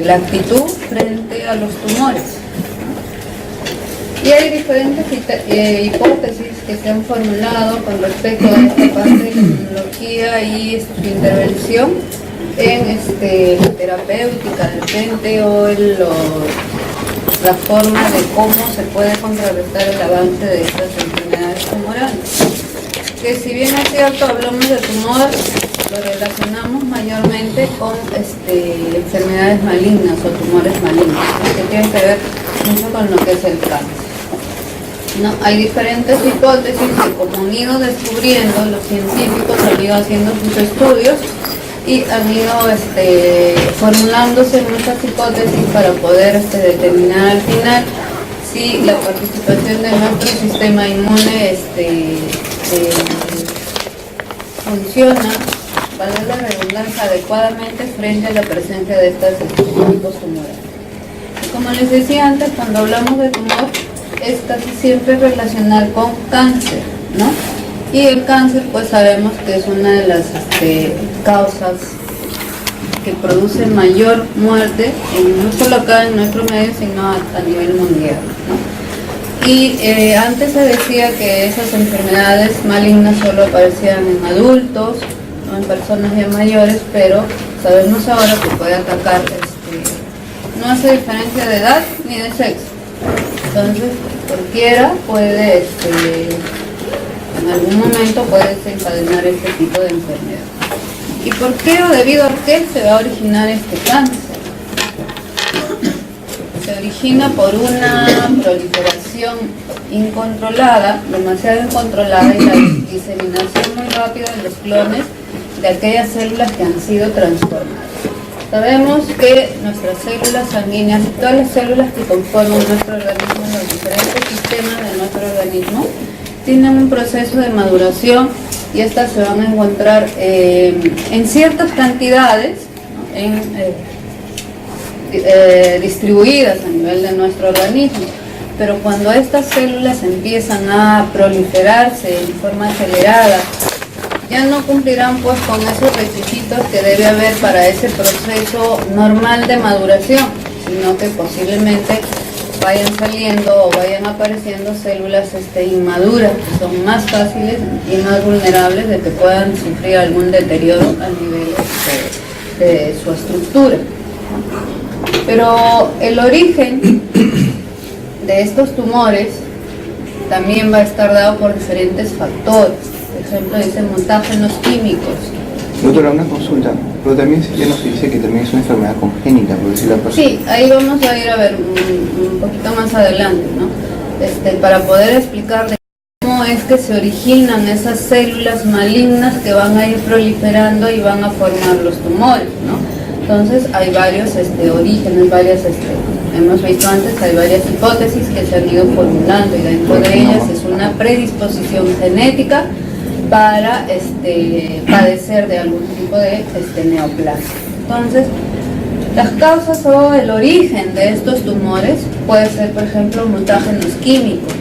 la actitud frente a los tumores. Y hay diferentes hipótesis que se han formulado con respecto a esta parte de la inmunología y su intervención en la terapéutica del frente o en la forma de cómo se puede contrarrestar el avance de estas enfermedades tumorales. Que si bien es cierto, hablamos de tumor, lo relacionamos mayormente con enfermedades malignas o tumores malignos, que tienen que ver mucho con lo que es el cáncer. ¿No? Hay diferentes hipótesis que, como han ido descubriendo, los científicos han ido haciendo sus estudios y han ido formulándose muchas hipótesis para poder determinar al final si la participación de nuestro sistema inmune funciona, valga la redundancia, adecuadamente frente a la presencia de estos tipos tumorales. Y como les decía antes, cuando hablamos de tumor, es casi siempre relacionar con cáncer, ¿no? Y el cáncer, pues sabemos que es una de las causas que produce mayor muerte, no solo acá en nuestro medio, sino a nivel mundial, ¿no? Y antes se decía que esas enfermedades malignas solo aparecían en adultos, no en personas ya mayores, pero sabemos ahora que puede atacar, no hace diferencia de edad ni de sexo. Entonces, cualquiera puede, en algún momento puede desencadenar este tipo de enfermedad. ¿Y por qué o debido a qué se va a originar este cáncer? Se origina por una proliferación incontrolada, demasiado incontrolada, y la diseminación muy rápida de los clones de aquellas células que han sido transformadas. Sabemos que nuestras células sanguíneas y todas las células que conforman nuestro organismo, los diferentes sistemas de nuestro organismo, tienen un proceso de maduración y estas se van a encontrar en ciertas cantidades, ¿no? Distribuidas a nivel de nuestro organismo. Pero cuando estas células empiezan a proliferarse en forma acelerada, ya no cumplirán pues con esos requisitos que debe haber para ese proceso normal de maduración, sino que posiblemente vayan saliendo o vayan apareciendo células inmaduras, que son más fáciles y más vulnerables de que puedan sufrir algún deterioro a nivel de su estructura. Pero el origen de estos tumores también va a estar dado por diferentes factores. Por ejemplo, dicen mutágenos químicos. Doctora, una consulta, pero también ya nos dice que también es una enfermedad congénita, por decirlo así. Sí, ahí vamos a ir a ver un poquito más adelante, ¿no? Para poder explicar de cómo es que se originan esas células malignas que van a ir proliferando y van a formar los tumores, ¿no? Entonces hay varios orígenes, hemos visto antes, hay varias hipótesis que se han ido formulando y dentro de ellas es una predisposición genética para padecer de algún tipo de neoplasia. Entonces, las causas o el origen de estos tumores puede ser, por ejemplo, mutágenos químicos,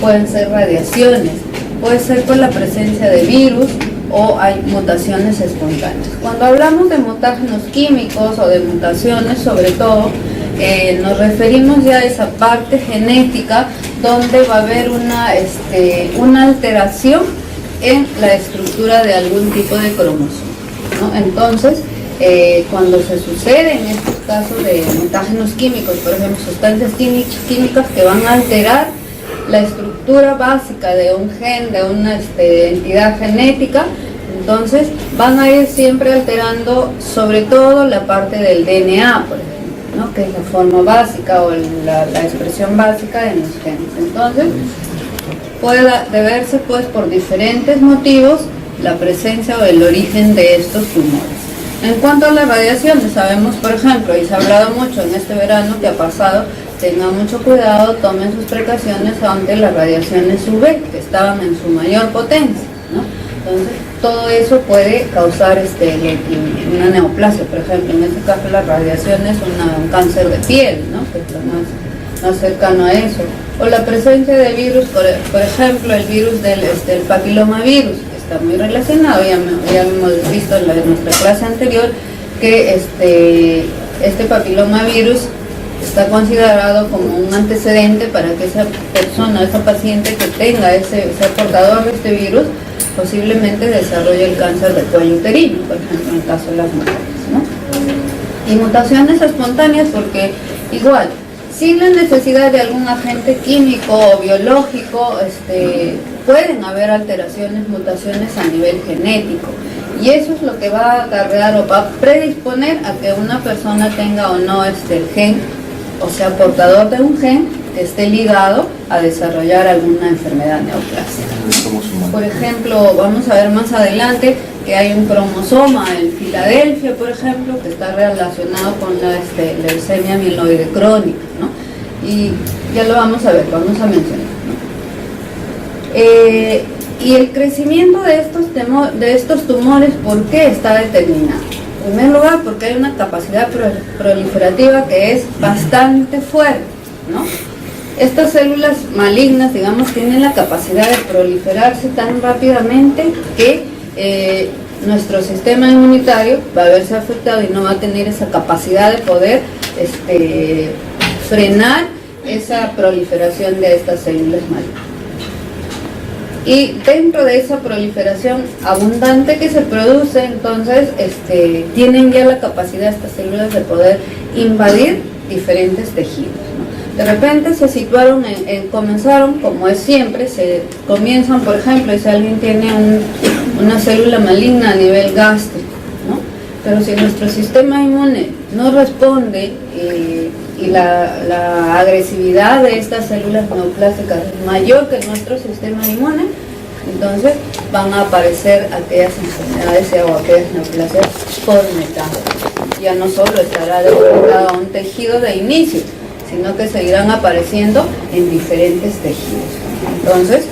pueden ser radiaciones, puede ser por la presencia de virus o hay mutaciones espontáneas. Cuando hablamos de mutágenos químicos o de mutaciones, sobre todo, nos referimos ya a esa parte genética donde va a haber una alteración en la estructura de algún tipo de cromosoma, ¿no? Entonces, cuando se suceden estos casos de mutágenos químicos, por ejemplo, sustancias químicas que van a alterar la estructura básica de un gen, de una entidad genética, entonces van a ir siempre alterando sobre todo la parte del DNA, por ejemplo, ¿no? Que es la forma básica o la expresión básica de los genes. Entonces, puede deberse pues por diferentes motivos la presencia o el origen de estos tumores. En cuanto a las radiaciones, sabemos, por ejemplo, y se ha hablado mucho en este verano que ha pasado, tengan mucho cuidado, tomen sus precauciones ante las radiaciones UV, que estaban en su mayor potencia, ¿no? Entonces, todo eso puede causar una neoplasia, por ejemplo. En este caso, la radiación es un cáncer de piel, ¿no? Que es lo más cercano a eso. O la presencia de virus, por ejemplo, el virus del papilomavirus, que está muy relacionado, ya hemos visto en nuestra clase anterior, que este papilomavirus está considerado como un antecedente para que esa persona, esa paciente que tenga sea portador de este virus, posiblemente desarrolle el cáncer de cuello uterino, por ejemplo, en el caso de las mujeres, ¿no? Y mutaciones espontáneas porque igual, sin la necesidad de algún agente químico o biológico, pueden haber alteraciones, mutaciones a nivel genético. Y eso es lo que va a acarrear o va a predisponer a que una persona tenga o no el gen, o sea, portador de un gen que esté ligado a desarrollar alguna enfermedad neoplásica. Por ejemplo, vamos a ver más adelante que hay un cromosoma en Filadelfia, por ejemplo, que está relacionado con la leucemia mieloide crónica, ¿no? Y ya lo vamos a ver, vamos a mencionar, ¿no? Y el crecimiento de estos tumores, ¿por qué está determinado? En primer lugar, porque hay una capacidad proliferativa que es bastante fuerte, ¿no? Estas células malignas, digamos, tienen la capacidad de proliferarse tan rápidamente que nuestro sistema inmunitario va a verse afectado y no va a tener esa capacidad de poder frenar esa proliferación de estas células malignas. Y dentro de esa proliferación abundante que se produce, entonces tienen ya la capacidad estas células de poder invadir diferentes tejidos, ¿no? De repente se situaron, comenzaron, como es siempre, se comienzan, por ejemplo, si alguien tiene una célula maligna a nivel gástrico, ¿no? Pero si nuestro sistema inmune no responde y la agresividad de estas células neoplásicas es mayor que nuestro sistema inmune, entonces van a aparecer aquellas enfermedades o aquellas neoplasias por metástasis. Ya no solo estará debilitada un tejido de inicio, sino que seguirán apareciendo en diferentes tejidos. Entonces,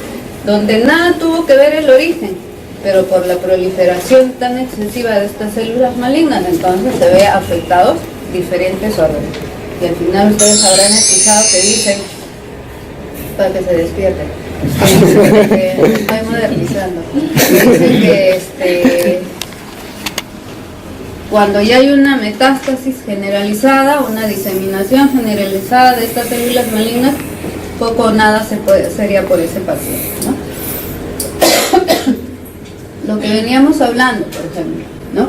donde nada tuvo que ver el origen, pero por la proliferación tan excesiva de estas células malignas, entonces se ve afectados diferentes órganos. Y al final ustedes habrán escuchado que dicen, para que se despierten, que estoy modernizando, dicen que cuando ya hay una metástasis generalizada, una diseminación generalizada de estas células malignas, poco o nada sería por ese paciente, ¿no? Lo que veníamos hablando, por ejemplo, ¿no?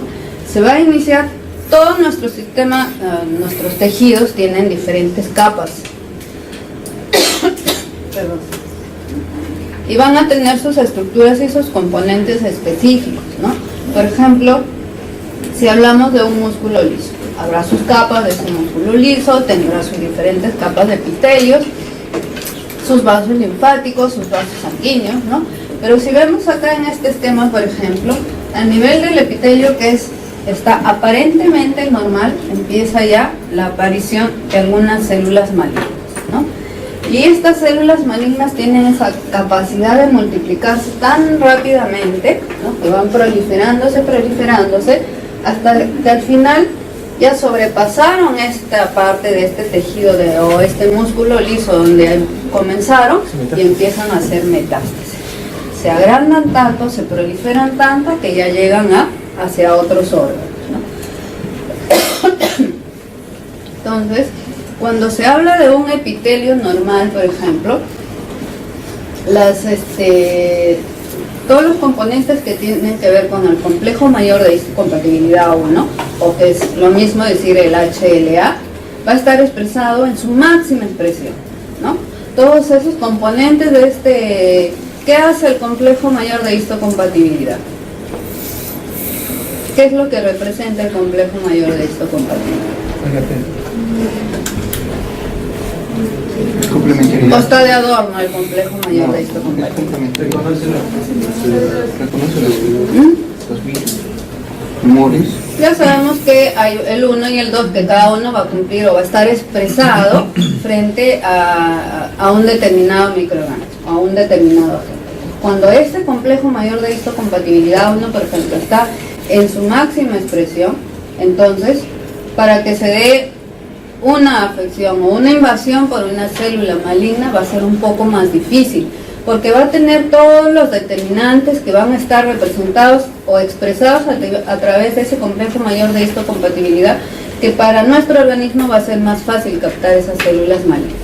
Se va a iniciar todo nuestro sistema, nuestros tejidos tienen diferentes capas. Perdón. Y van a tener sus estructuras y sus componentes específicos, ¿no? Por ejemplo, si hablamos de un músculo liso, habrá sus capas de ese músculo liso, tendrá sus diferentes capas de epitelios, sus vasos linfáticos, sus vasos sanguíneos, ¿no? Pero si vemos acá en este esquema, por ejemplo, a nivel del epitelio que está aparentemente normal, empieza ya la aparición de algunas células malignas, ¿no? Y estas células malignas tienen esa capacidad de multiplicarse tan rápidamente, ¿no? Que van proliferándose, hasta que al final ya sobrepasaron esta parte de este tejido o este músculo liso donde comenzaron y empiezan a hacer metástasis. Se agrandan tanto, se proliferan tanto que ya llegan hacia otros órganos, ¿no? Entonces, cuando se habla de un epitelio normal, por ejemplo, todos los componentes que tienen que ver con el complejo mayor de histocompatibilidad 1, o que es lo mismo decir el HLA, va a estar expresado en su máxima expresión, ¿no? Todos esos componentes de ¿qué hace el complejo mayor de histocompatibilidad? ¿Qué es lo que representa el complejo mayor de histocompatibilidad? Complementariedad. O está de adorno el complejo mayor de histocompatibilidad. Reconoce los virus, tumores. Ya sabemos que hay el 1 y el 2, que cada uno va a cumplir o va a estar expresado frente a un determinado microorganismo, a un determinado agente. Cuando este complejo mayor de histocompatibilidad 1, por ejemplo, está en su máxima expresión, entonces, para que se dé una afección o una invasión por una célula maligna va a ser un poco más difícil, porque va a tener todos los determinantes que van a estar representados o expresados a través de ese complejo mayor de histocompatibilidad que para nuestro organismo va a ser más fácil captar esas células malignas.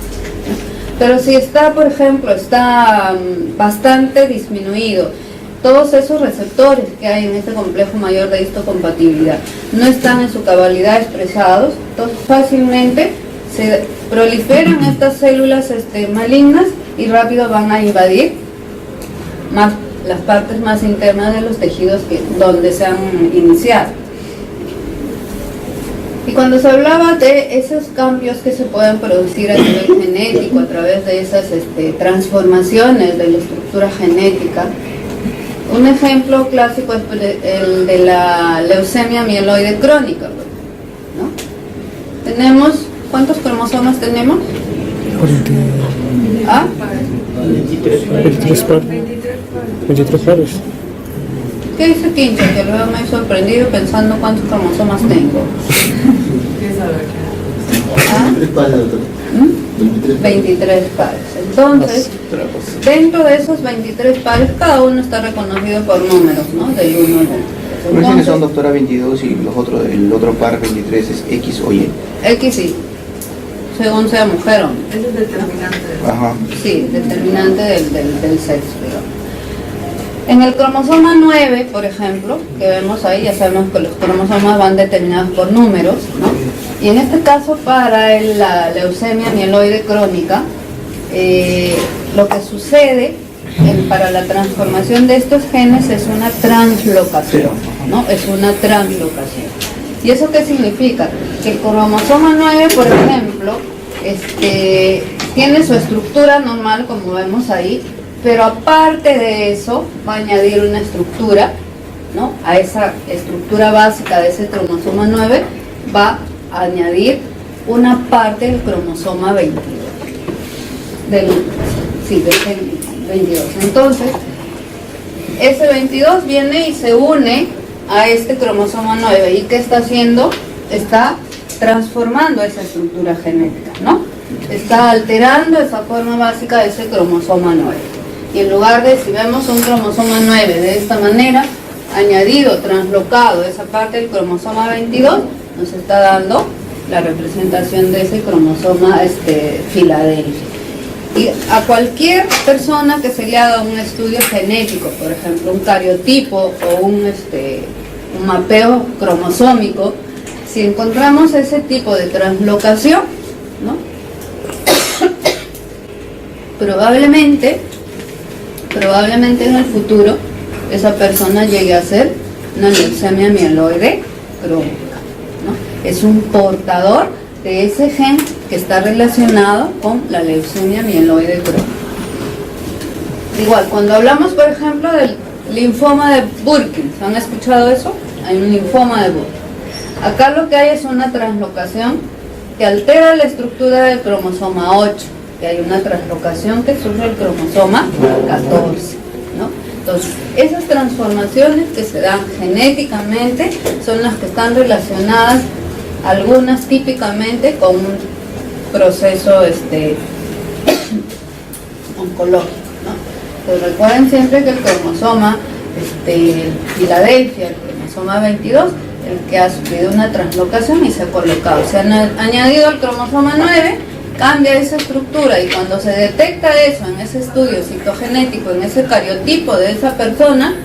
Pero si está, por ejemplo, está bastante disminuido, todos esos receptores que hay en este complejo mayor de histocompatibilidad no están en su cabalidad expresados, entonces fácilmente se proliferan estas células malignas y rápido van a invadir más las partes más internas de los tejidos donde se han iniciado. Y cuando se hablaba de esos cambios que se pueden producir a nivel genético a través de esas transformaciones de la estructura genética, un ejemplo clásico es el de la leucemia mieloide crónica, ¿no? Tenemos, ¿cuántos cromosomas tenemos? 23 pares. 23 pares. ¿Qué dice Quincho? Que luego me he sorprendido pensando cuántos cromosomas tengo. 23 pares. Entonces, dentro de esos 23 pares, cada uno está reconocido por números, ¿no? Del 1 al 23. Me dicen que son doctora 22 y el otro par 23 es X o Y. X y, según sea mujer o hombre. Ese es determinante. Ajá. Sí, determinante del sexo, digamos. En el cromosoma 9, por ejemplo, que vemos ahí, ya sabemos que los cromosomas van determinados por números, ¿no? Y en este caso, para la leucemia mieloide crónica, lo que sucede para la transformación de estos genes es una translocación, ¿no? Es una translocación. ¿Y eso qué significa? Que el cromosoma 9, por ejemplo, tiene su estructura normal, como vemos ahí, pero aparte de eso va a añadir una estructura, ¿no? A esa estructura básica de ese cromosoma 9 va a añadir una parte del cromosoma 22. Del 22. Entonces, ese 22 viene y se une a este cromosoma 9. ¿Y qué está haciendo? Está transformando esa estructura genética, ¿no? Está alterando esa forma básica de ese cromosoma 9. Y en lugar de, si vemos un cromosoma 9 de esta manera, añadido, translocado esa parte del cromosoma 22, nos está dando la representación de ese cromosoma Filadelfia. Y a cualquier persona que se le haga un estudio genético, por ejemplo, un cariotipo o un mapeo cromosómico, si encontramos ese tipo de translocación, ¿no? probablemente en el futuro esa persona llegue a ser una leucemia mieloide crónica, ¿no? Es un portador de ese gen que está relacionado con la leucemia mieloide crónica. Igual, cuando hablamos, por ejemplo, del linfoma de Burkitt, ¿han escuchado eso? Hay un linfoma de Burkitt. Acá lo que hay es una translocación que altera la estructura del cromosoma 8, que hay una translocación que sufre el cromosoma 14, ¿no? Entonces, esas transformaciones que se dan genéticamente son las que están relacionadas, algunas típicamente con un proceso oncológico, ¿no? Pero recuerden siempre que el cromosoma Filadelfia, el cromosoma 22, el que ha sufrido una translocación y se ha colocado, se ha añadido al cromosoma 9, cambia esa estructura, y cuando se detecta eso en ese estudio citogenético, en ese cariotipo de esa persona,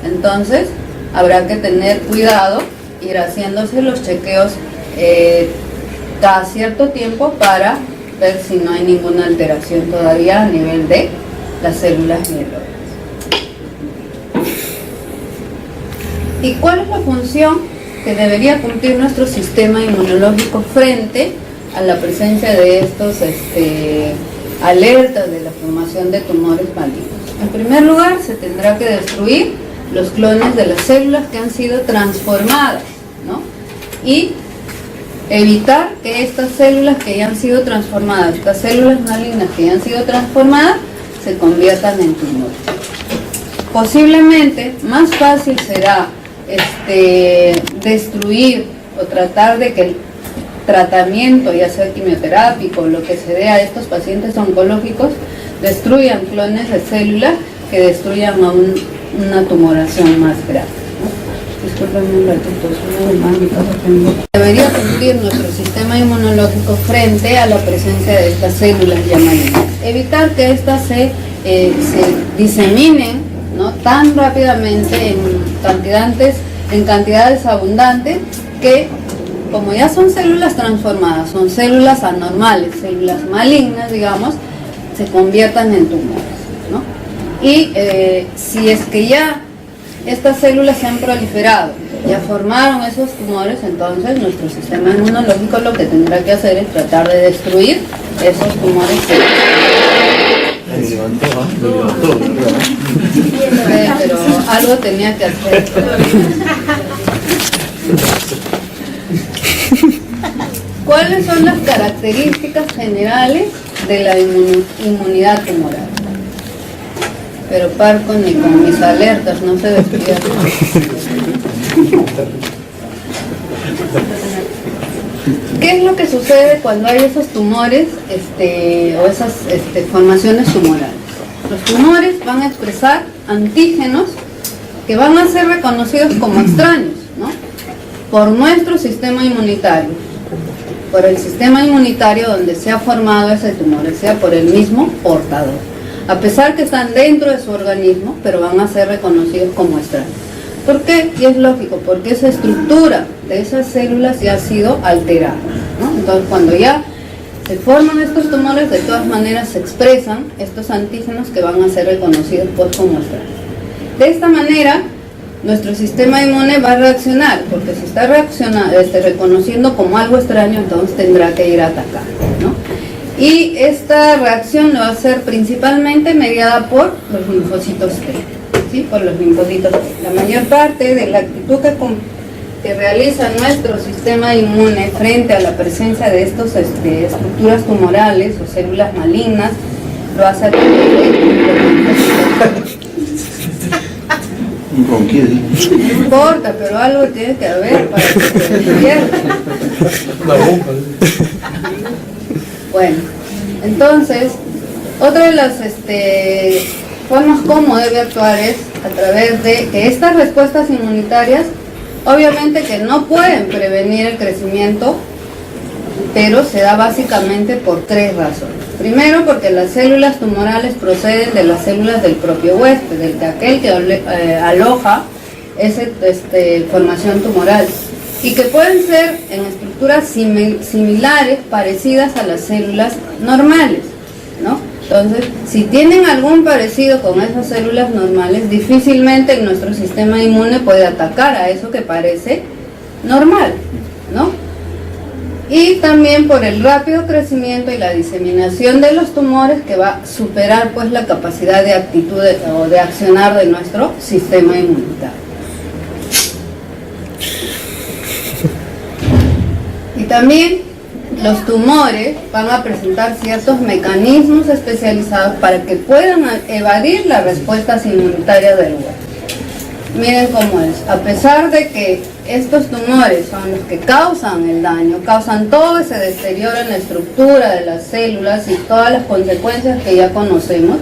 entonces habrá que tener cuidado, ir haciéndose los chequeos cada cierto tiempo para ver si no hay ninguna alteración todavía a nivel de las células mieloides. ¿Y cuál es la función que debería cumplir nuestro sistema inmunológico frente a la presencia de estos alertas de la formación de tumores malignos? En primer lugar, se tendrá que destruir los clones de las células que han sido transformadas, ¿no? Y evitar que estas células que ya han sido transformadas, estas células malignas que ya han sido transformadas, se conviertan en tumores. Posiblemente más fácil será destruir o tratar de que el tratamiento, ya sea quimioterápico o lo que se dé a estos pacientes oncológicos, destruyan clones de células que destruyan a una tumoración más grave, ¿no? discúlpenme un ratito, soy de más, mi casa tengo. Debería cumplir nuestro sistema inmunológico frente a la presencia de estas células ya malignas. Evitar que éstas se diseminen, ¿no?, tan rápidamente en cantidades abundantes que, como ya son células transformadas, son células anormales, células malignas, digamos, se conviertan en tumores, ¿no? Y si es que ya estas células se han proliferado, ya formaron esos tumores, entonces nuestro sistema inmunológico lo que tendrá que hacer es tratar de destruir esos tumores. Pero algo tenía que hacer. ¿Cuáles son las características generales de la inmunidad tumoral? Pero Parco ni con mis alertas no se despierta. ¿Qué es lo que sucede cuando hay esos tumores o esas formaciones tumorales? Los tumores van a expresar antígenos que van a ser reconocidos como extraños, ¿no?, por nuestro sistema inmunitario, por el sistema inmunitario donde se ha formado ese tumor, sea por el mismo portador, a pesar que están dentro de su organismo, pero van a ser reconocidos como extraños. ¿Por qué? Y es lógico, porque esa estructura de esas células ya ha sido alterada, ¿no? Entonces, cuando ya se forman estos tumores, de todas maneras se expresan estos antígenos que van a ser reconocidos como extraños. De esta manera, nuestro sistema inmune va a reaccionar, porque si está reconociendo como algo extraño, entonces tendrá que ir a atacar, ¿no? Y esta reacción lo va a ser principalmente mediada por los linfocitos T, ¿sí?, por los linfocitos T. La mayor parte de la actitud que realiza nuestro sistema inmune frente a la presencia de estas estructuras tumorales o células malignas lo hace a través de los linfocitos T. ¿Con qué? No importa, pero algo tiene que haber para que se despierte. Bueno, entonces, otra de las formas como debe actuar es a través de que estas respuestas inmunitarias, obviamente que no pueden prevenir el crecimiento, pero se da básicamente por tres razones. Primero, porque las células tumorales proceden de las células del propio huésped, aquel que aloja esa formación tumoral, y que pueden ser en estructuras similares, parecidas a las células normales, ¿no? Entonces, si tienen algún parecido con esas células normales, difícilmente nuestro sistema inmune puede atacar a eso que parece normal, ¿no? Y también por el rápido crecimiento y la diseminación de los tumores, que va a superar pues la capacidad de actitud o de accionar de nuestro sistema inmunitario. Y también los tumores van a presentar ciertos mecanismos especializados para que puedan evadir las respuestas inmunitarias del huésped. Miren cómo es, a pesar de que estos tumores son los que causan el daño, causan todo ese deterioro en la estructura de las células y todas las consecuencias que ya conocemos,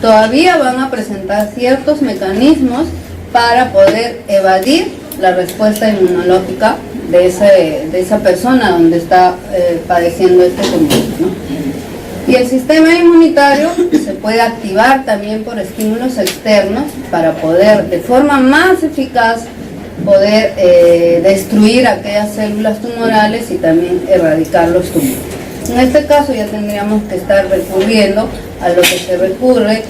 todavía van a presentar ciertos mecanismos para poder evadir la respuesta inmunológica de esa persona donde está padeciendo este tumor, ¿no? Y el sistema inmunitario se puede activar también por estímulos externos para poder, de forma más eficaz, poder destruir aquellas células tumorales y también erradicar los tumores. En este caso ya tendríamos que estar recurriendo a lo que se recurre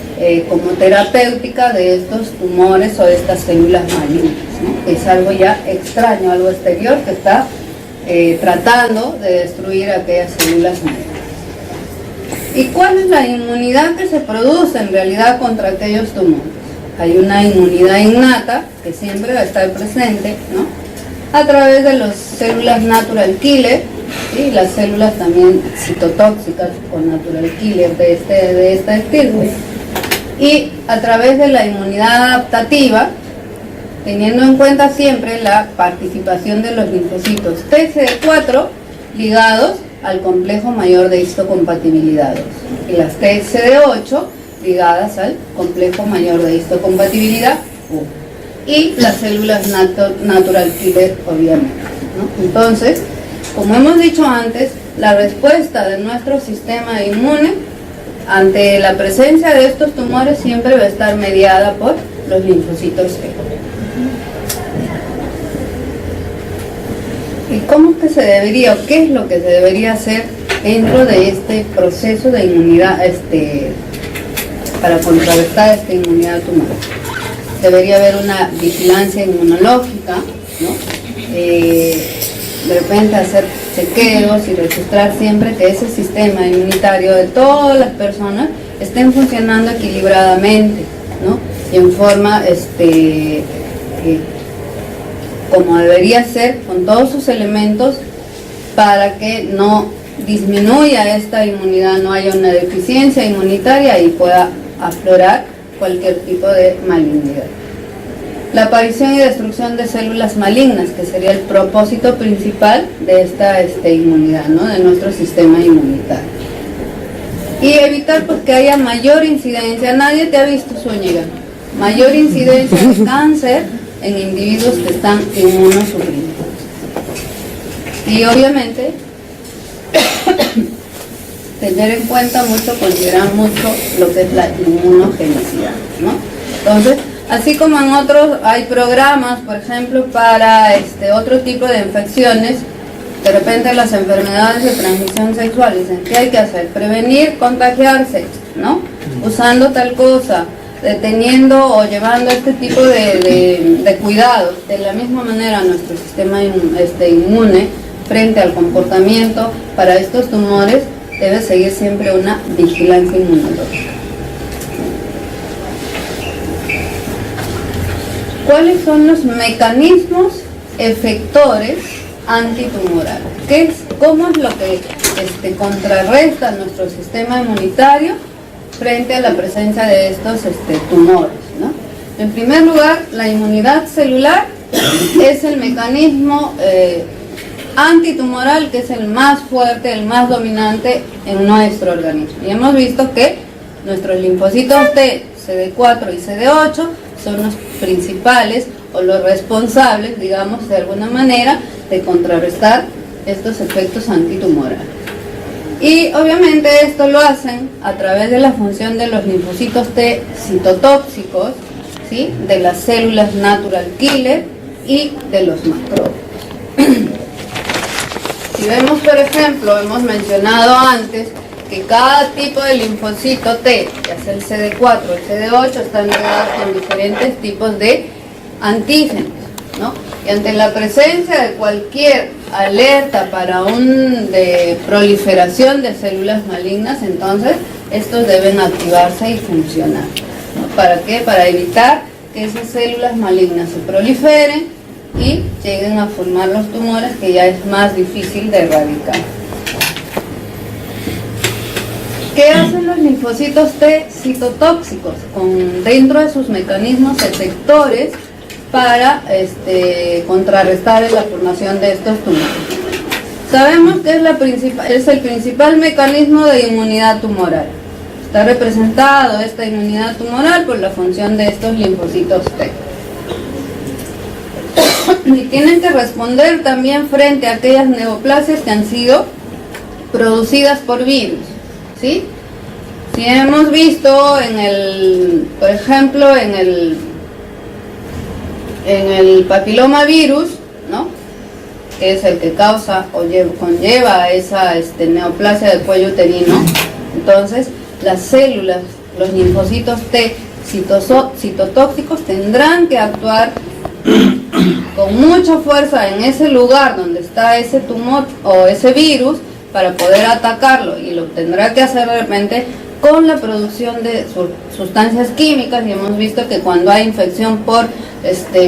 como terapéutica de estos tumores o de estas células malignas, ¿no? Es algo ya extraño, algo exterior que está tratando de destruir aquellas células malignas. ¿Y cuál es la inmunidad que se produce en realidad contra aquellos tumores? Hay una inmunidad innata que siempre va a estar presente, ¿no?, a través de las células natural killer, ¿sí?, las células también citotóxicas o natural killer de esta estirpe, y a través de la inmunidad adaptativa, teniendo en cuenta siempre la participación de los linfocitos TCD4 ligados al complejo mayor de histocompatibilidad 2 y las TCD8 ligadas al complejo mayor de histocompatibilidad 1. y las células natural killer, obviamente, ¿no? Entonces, como hemos dicho antes, la respuesta de nuestro sistema inmune ante la presencia de estos tumores siempre va a estar mediada por los linfocitos T. ¿Y cómo es que se debería, o qué es lo que se debería hacer dentro de este proceso de inmunidad, para contrarrestar esta inmunidad tumoral? Debería haber una vigilancia inmunológica, ¿no? De repente hacer chequeos y registrar siempre que ese sistema inmunitario de todas las personas estén funcionando equilibradamente, ¿no? Y en forma como debería ser, con todos sus elementos, para que no disminuya esta inmunidad, no haya una deficiencia inmunitaria y pueda aflorar cualquier tipo de malignidad. La aparición y destrucción de células malignas, que sería el propósito principal de esta inmunidad, ¿no? De nuestro sistema inmunitario. Y evitar pues que haya mayor incidencia, nadie te ha visto Zúñiga, mayor incidencia de cáncer en individuos que están inmunosuprimidos. Y obviamente tener en cuenta mucho, considerar mucho lo que es la inmunogenicidad, ¿no? Entonces, así como en otros hay programas, por ejemplo, para otro tipo de infecciones, de repente las enfermedades de transmisión sexual, dicen, ¿qué hay que hacer? Prevenir contagiarse, ¿no? Usando tal cosa, teniendo o llevando este tipo de cuidados. De la misma manera nuestro sistema inmune frente al comportamiento para estos tumores debe seguir siempre una vigilancia inmunológica. ¿Cuáles son los mecanismos efectores antitumorales? ¿Cómo es lo que contrarresta nuestro sistema inmunitario frente a la presencia de estos tumores, ¿no? En primer lugar, la inmunidad celular es el mecanismo antitumoral que es el más fuerte, el más dominante en nuestro organismo. Y hemos visto que nuestros linfocitos T, CD4 y CD8 son los principales o los responsables, digamos, de alguna manera, de contrarrestar estos efectos antitumorales. Y obviamente esto lo hacen a través de la función de los linfocitos T citotóxicos, ¿sí? De las células natural killer y de los macrófagos. Si vemos, por ejemplo, hemos mencionado antes que cada tipo de linfocito T, ya sea el CD4 o el CD8, están ligados con diferentes tipos de antígenos, ¿no? Y ante la presencia de cualquier alerta para de proliferación de células malignas, entonces estos deben activarse y funcionar, ¿no? ¿Para qué? Para evitar que esas células malignas se proliferen y lleguen a formar los tumores, que ya es más difícil de erradicar. ¿Qué hacen los linfocitos T citotóxicos? Dentro de sus mecanismos efectores para contrarrestar la formación de estos tumores. Sabemos que es el principal mecanismo de inmunidad tumoral. Está representado esta inmunidad tumoral por la función de estos linfocitos T. Y tienen que responder también frente a aquellas neoplasias que han sido producidas por virus, ¿sí? Si hemos visto por ejemplo, en el papilomavirus, ¿no? Que es el que causa o conlleva esa neoplasia del cuello uterino, entonces las células, los linfocitos T citotóxicos tendrán que actuar con mucha fuerza en ese lugar donde está ese tumor o ese virus para poder atacarlo, y lo tendrá que hacer de repente con la producción de sustancias químicas. Y hemos visto que cuando hay infección por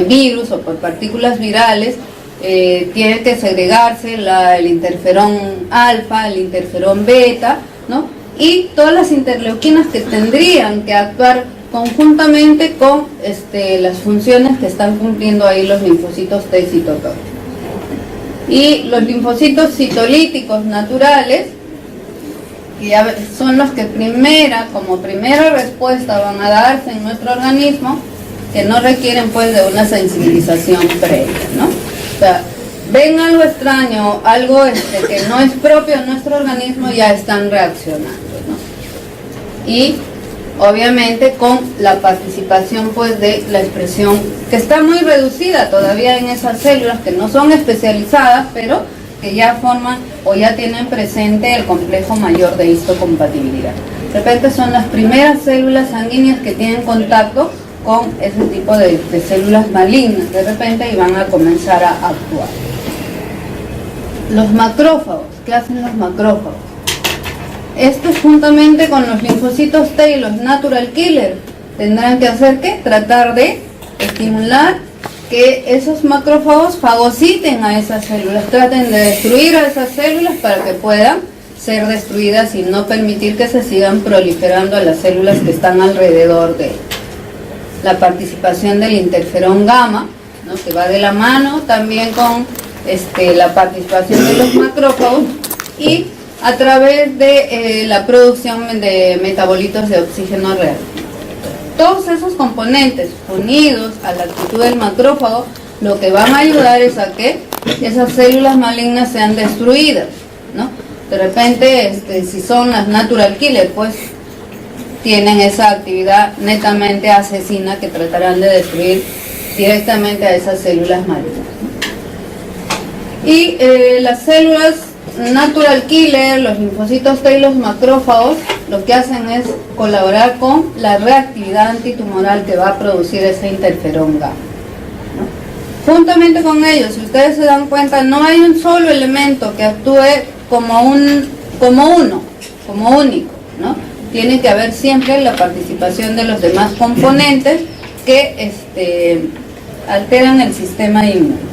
virus o por partículas virales, tiene que segregarse el interferón alfa, el interferón beta, ¿no? Y todas las interleuquinas que tendrían que actuar conjuntamente con las funciones que están cumpliendo ahí los linfocitos T citotóxicos. Y los linfocitos citolíticos naturales, que ya son los que como primera respuesta van a darse en nuestro organismo, que no requieren pues de una sensibilización previa, ¿no? O sea, ven algo extraño, algo que no es propio de nuestro organismo, ya están reaccionando, ¿no? Y obviamente con la participación pues de la expresión, que está muy reducida todavía en esas células que no son especializadas, pero que ya forman o ya tienen presente el complejo mayor de histocompatibilidad. De repente son las primeras células sanguíneas que tienen contacto con ese tipo de células malignas de repente y van a comenzar a actuar. Los macrófagos, ¿qué hacen los macrófagos? Estos juntamente con los linfocitos T y los natural killer tendrán que hacer ¿qué? Tratar de estimular que esos macrófagos fagociten a esas células, traten de destruir a esas células para que puedan ser destruidas y no permitir que se sigan proliferando a las células que están alrededor de ellas. La participación del interferón gamma, ¿no? Que va de la mano también con la participación de los macrófagos y a través de la producción de metabolitos de oxígeno real. Todos esos componentes unidos a la actitud del macrófago lo que van a ayudar es a que esas células malignas sean destruidas, ¿no? De repente, si son las natural killer, pues tienen esa actividad netamente asesina que tratarán de destruir directamente a esas células malignas, ¿no? Y las células natural killer, los linfocitos T y los macrófagos, lo que hacen es colaborar con la reactividad antitumoral que va a producir ese interferón gamma, ¿no? Juntamente con ellos, si ustedes se dan cuenta, no hay un solo elemento que actúe como único, ¿no? Tiene que haber siempre la participación de los demás componentes que alteran el sistema inmune.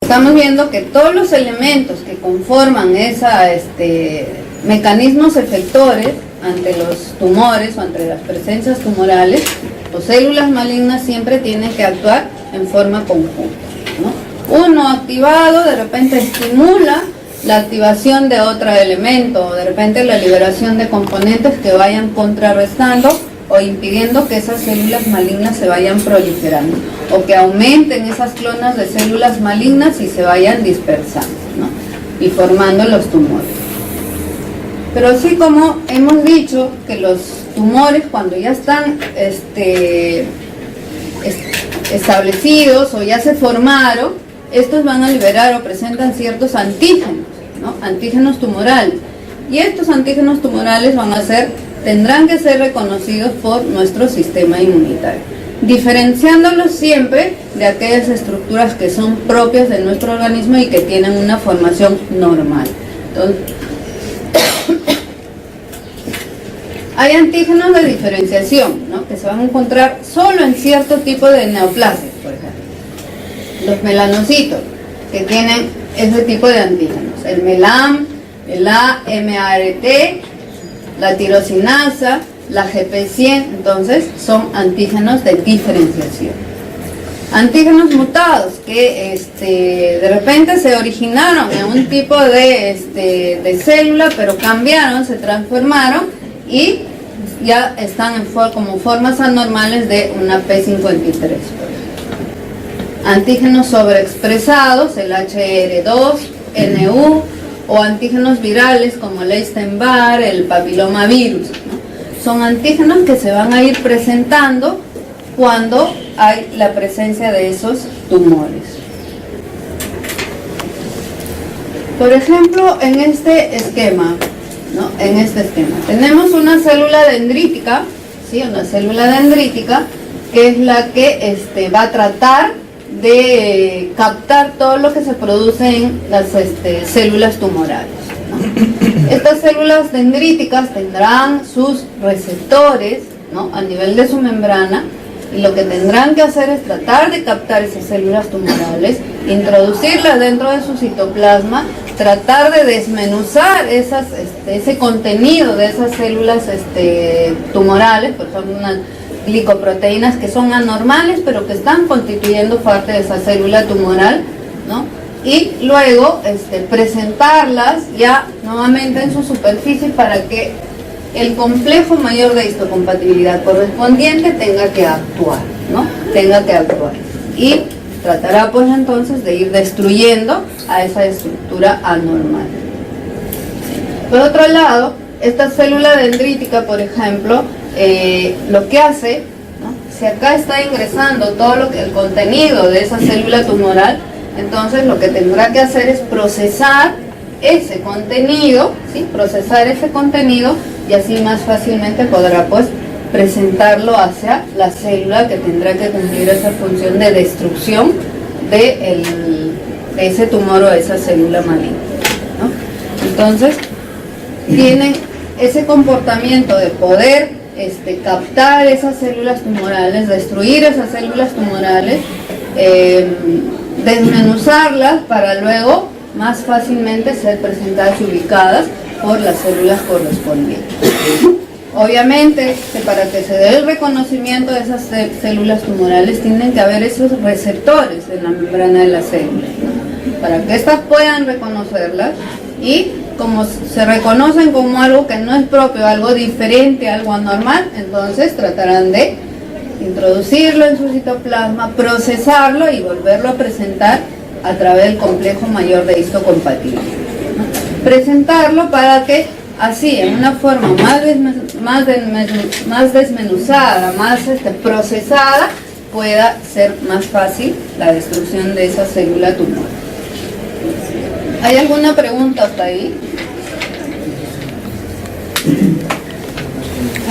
Estamos viendo que todos los elementos que conforman mecanismos efectores ante los tumores o ante las presencias tumorales o células malignas siempre tienen que actuar en forma conjunta, ¿no? Uno activado de repente estimula la activación de otro elemento o de repente la liberación de componentes que vayan contrarrestando o impidiendo que esas células malignas se vayan proliferando o que aumenten esas clonas de células malignas y se vayan dispersando, ¿no? Y formando los tumores. Pero así como hemos dicho que los tumores cuando ya están establecidos o ya se formaron, estos van a liberar o presentan ciertos antígenos, ¿no? Antígenos tumorales. Y estos antígenos tumorales tendrán que ser reconocidos por nuestro sistema inmunitario, diferenciándolos siempre de aquellas estructuras que son propias de nuestro organismo y que tienen una formación normal. Entonces, hay antígenos de diferenciación, ¿no? Que se van a encontrar solo en cierto tipo de neoplasias, por ejemplo. Los melanocitos, que tienen ese tipo de antígenos, el MELAM, el AMART, la tirosinasa, la GP100, entonces son antígenos de diferenciación. Antígenos mutados que de repente se originaron en un tipo de célula, pero cambiaron, se transformaron y ya están como formas anormales de una P53. Antígenos sobreexpresados, el HR2, NU, o antígenos virales como el Epstein-Barr, el papilomavirus, ¿no? Son antígenos que se van a ir presentando cuando hay la presencia de esos tumores. Por ejemplo, en este esquema, ¿no? Tenemos una célula dendrítica, ¿sí? Una célula dendrítica que es la que va a tratar de captar todo lo que se produce en las células tumorales, ¿no? Estas células dendríticas tendrán sus receptores, ¿no? A nivel de su membrana, y lo que tendrán que hacer es tratar de captar esas células tumorales, introducirlas dentro de su citoplasma, tratar de desmenuzar ese contenido de esas células tumorales, por ejemplo, unas glicoproteínas que son anormales pero que están constituyendo parte de esa célula tumoral, ¿no? Y luego presentarlas ya nuevamente en su superficie para que el complejo mayor de histocompatibilidad correspondiente tenga que actuar, ¿no?, tenga que actuar. Y tratará pues entonces de ir destruyendo a esa estructura anormal. Por otro lado, esta célula dendrítica, por ejemplo, lo que hace, ¿no?, si acá está ingresando todo el contenido de esa célula tumoral, entonces lo que tendrá que hacer es procesar ese contenido, ¿sí?, procesar ese contenido, y así más fácilmente podrá pues presentarlo hacia la célula que tendrá que cumplir esa función de destrucción de ese tumor o esa célula maligna, ¿no? Entonces tienen ese comportamiento de poder captar esas células tumorales, destruir esas células tumorales, desmenuzarlas para luego más fácilmente ser presentadas y ubicadas por las células correspondientes. Obviamente, para que se dé el reconocimiento de esas células tumorales, tienen que haber esos receptores en la membrana de la célula, ¿no?, para que éstas puedan reconocerlas, y como se reconocen como algo que no es propio, algo diferente, algo anormal, entonces tratarán de introducirlo en su citoplasma, procesarlo y volverlo a presentar a través del complejo mayor de histocompatible, ¿no? Presentarlo para que así, en una forma más desmenuzada, más procesada, pueda ser más fácil la destrucción de esa célula tumoral. ¿Hay alguna pregunta hasta ahí?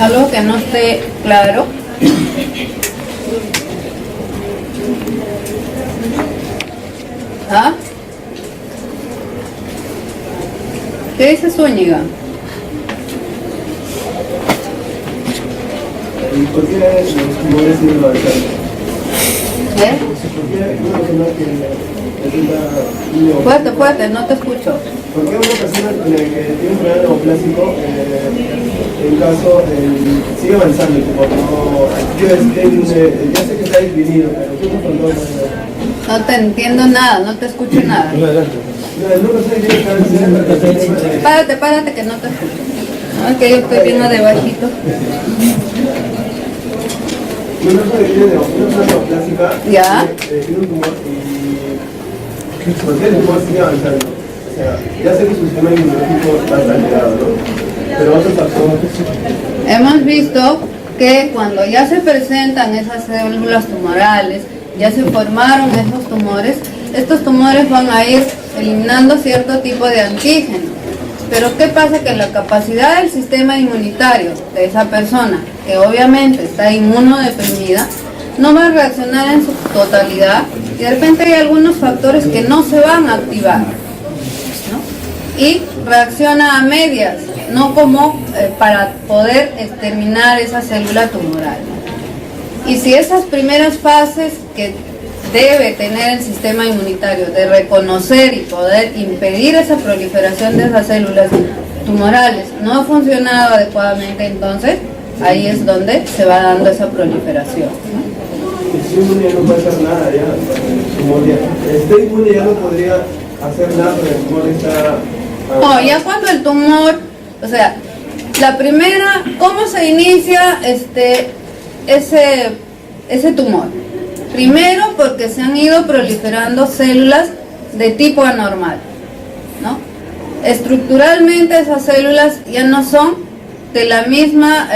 ¿Algo que no esté claro? ¿Ah? ¿Qué dice Zúñiga? ¿Por qué los tumores siguen avanzando? ¿Eh? ¿Por qué una persona que presenta Fuerte, no te escucho. ¿Por qué una persona que tiene un problema neoplásico, en caso, sigue avanzando el tumor? Ya sé que está definido, pero ¿qué nos faltó? No te entiendo nada, no te escucho nada. Párate que no te escucho. No, que yo estoy viendo de bajito. Una persona que tiene una neoplásica, ¿Ya? tiene un tumor y ¿por qué el tumor sigue avanzando? O sea, ya sé que su sistema inmunológico está alterado, ¿no? Pero otros factores. Hemos visto que cuando ya se presentan esas células tumorales, ya se formaron esos tumores, estos tumores van a ir eliminando cierto tipo de antígenos. Pero ¿qué pasa? Que la capacidad del sistema inmunitario de esa persona, que obviamente está inmunodeprimida, no va a reaccionar en su totalidad, y de repente hay algunos factores que no se van a activar, ¿no? Y reacciona a medias, no como para poder exterminar esa célula tumoral. Y si esas primeras fases que debe tener el sistema inmunitario de reconocer y poder impedir esa proliferación de esas células tumorales no ha funcionado adecuadamente, entonces ahí es donde se va dando esa proliferación, ¿no? El sistema inmune ya no puede hacer nada, ya el tumor ya. El sistema inmune ya no podría hacer nada, pero el tumor está... No, ya cuando el tumor, o sea, la primera, ¿cómo se inicia ese tumor? Primero porque se han ido proliferando células de tipo anormal, ¿no? Estructuralmente esas células ya no son de la misma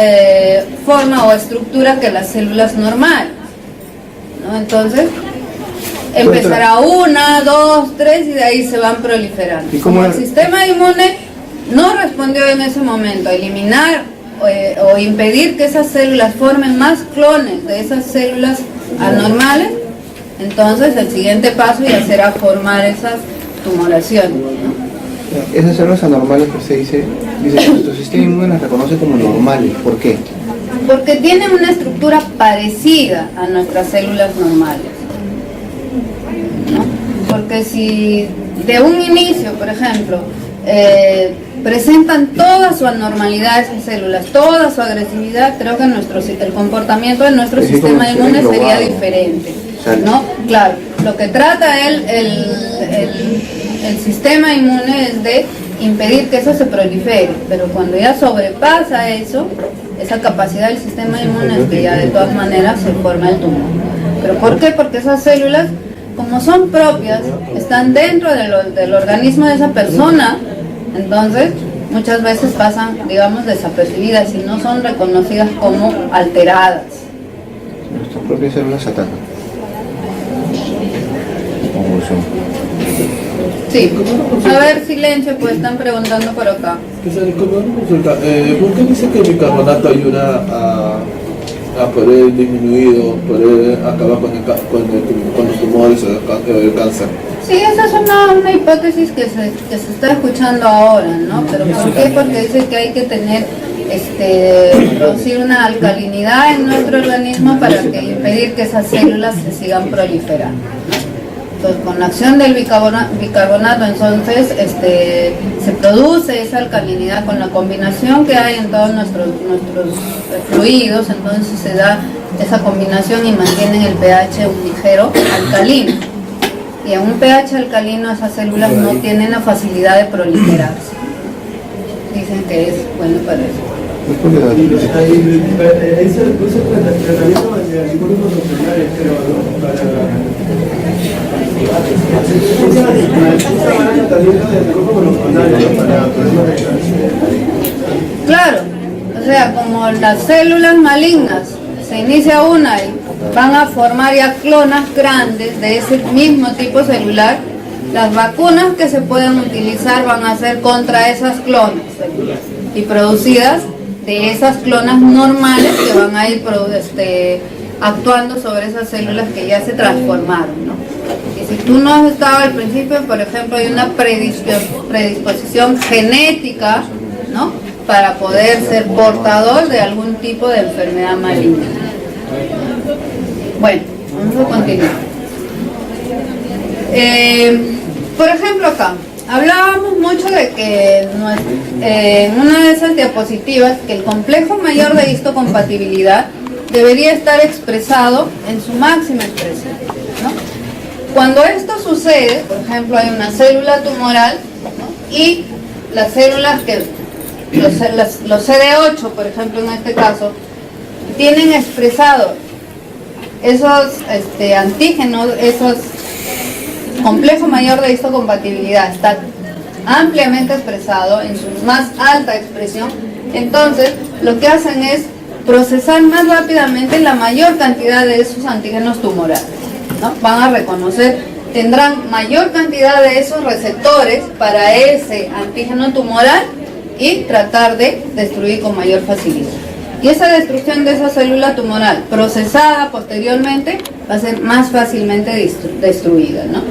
forma o estructura que las células normales, ¿no? Entonces empezará 1, 2, 3 y de ahí se van proliferando. ¿Y cómo Como el sistema inmune no respondió en ese momento a eliminar o impedir que esas células formen más clones de esas células anormales, entonces el siguiente paso ya será formar esas tumoraciones, ¿no? Esas células anormales que usted dice que nuestro sistema inmune las reconoce como normales. ¿Por qué? Porque tienen una estructura parecida a nuestras células normales, ¿no? Porque si de un inicio, por ejemplo, presentan toda su anormalidad esas células, toda su agresividad, creo que el comportamiento de nuestro sistema inmune sería diferente, ¿no? Claro, lo que trata el sistema inmune es de impedir que eso se prolifere, pero cuando ya sobrepasa eso, esa capacidad del sistema inmune es que ya de todas maneras se forma el tumor. ¿Pero por qué? Porque esas células, como son propias, están dentro del organismo de esa persona, entonces muchas veces pasan, digamos, desapercibidas y no son reconocidas como alteradas. Nuestras propias células atacan. Sí, a ver, silencio, pues están preguntando por acá. Como una consulta, ¿por qué dice que el bicarbonato ayuda a poder disminuir o poder acabar con los tumores o el cáncer? Sí, esa es una hipótesis que se está escuchando ahora, ¿no? ¿Pero por qué? Porque dice que hay que tener, producir una alcalinidad en nuestro organismo para impedir que esas células se sigan proliferando. Entonces, con la acción del bicarbonato, entonces, se produce esa alcalinidad con la combinación que hay en todos nuestros fluidos, entonces se da esa combinación y mantienen el pH un ligero alcalino. Y en un pH alcalino esas células no tienen la facilidad de proliferarse. Dicen que es bueno para eso. Claro, o sea, como las células malignas, se inicia una y van a formar ya clonas grandes de ese mismo tipo celular, las vacunas que se pueden utilizar van a ser contra esas clonas y producidas de esas clonas normales que van a ir actuando sobre esas células que ya se transformaron, ¿no? Y si tú no has estado al principio, por ejemplo, hay una predisposición genética, ¿no?, para poder ser portador de algún tipo de enfermedad maligna. Bueno, vamos a continuar. Por ejemplo, acá hablábamos mucho de que en una de esas diapositivas que el complejo mayor de histocompatibilidad debería estar expresado en su máxima expresión, ¿no? Cuando esto sucede, por ejemplo, hay una célula tumoral, ¿no?, y las células que los CD8, por ejemplo, en este caso, tienen expresado esos antígenos, esos complejo mayor de histocompatibilidad está ampliamente expresado en su más alta expresión, entonces lo que hacen es procesar más rápidamente la mayor cantidad de esos antígenos tumorales, ¿no? Van a reconocer, tendrán mayor cantidad de esos receptores para ese antígeno tumoral y tratar de destruir con mayor facilidad. Y esa destrucción de esa célula tumoral procesada posteriormente va a ser más fácilmente destruida, ¿no?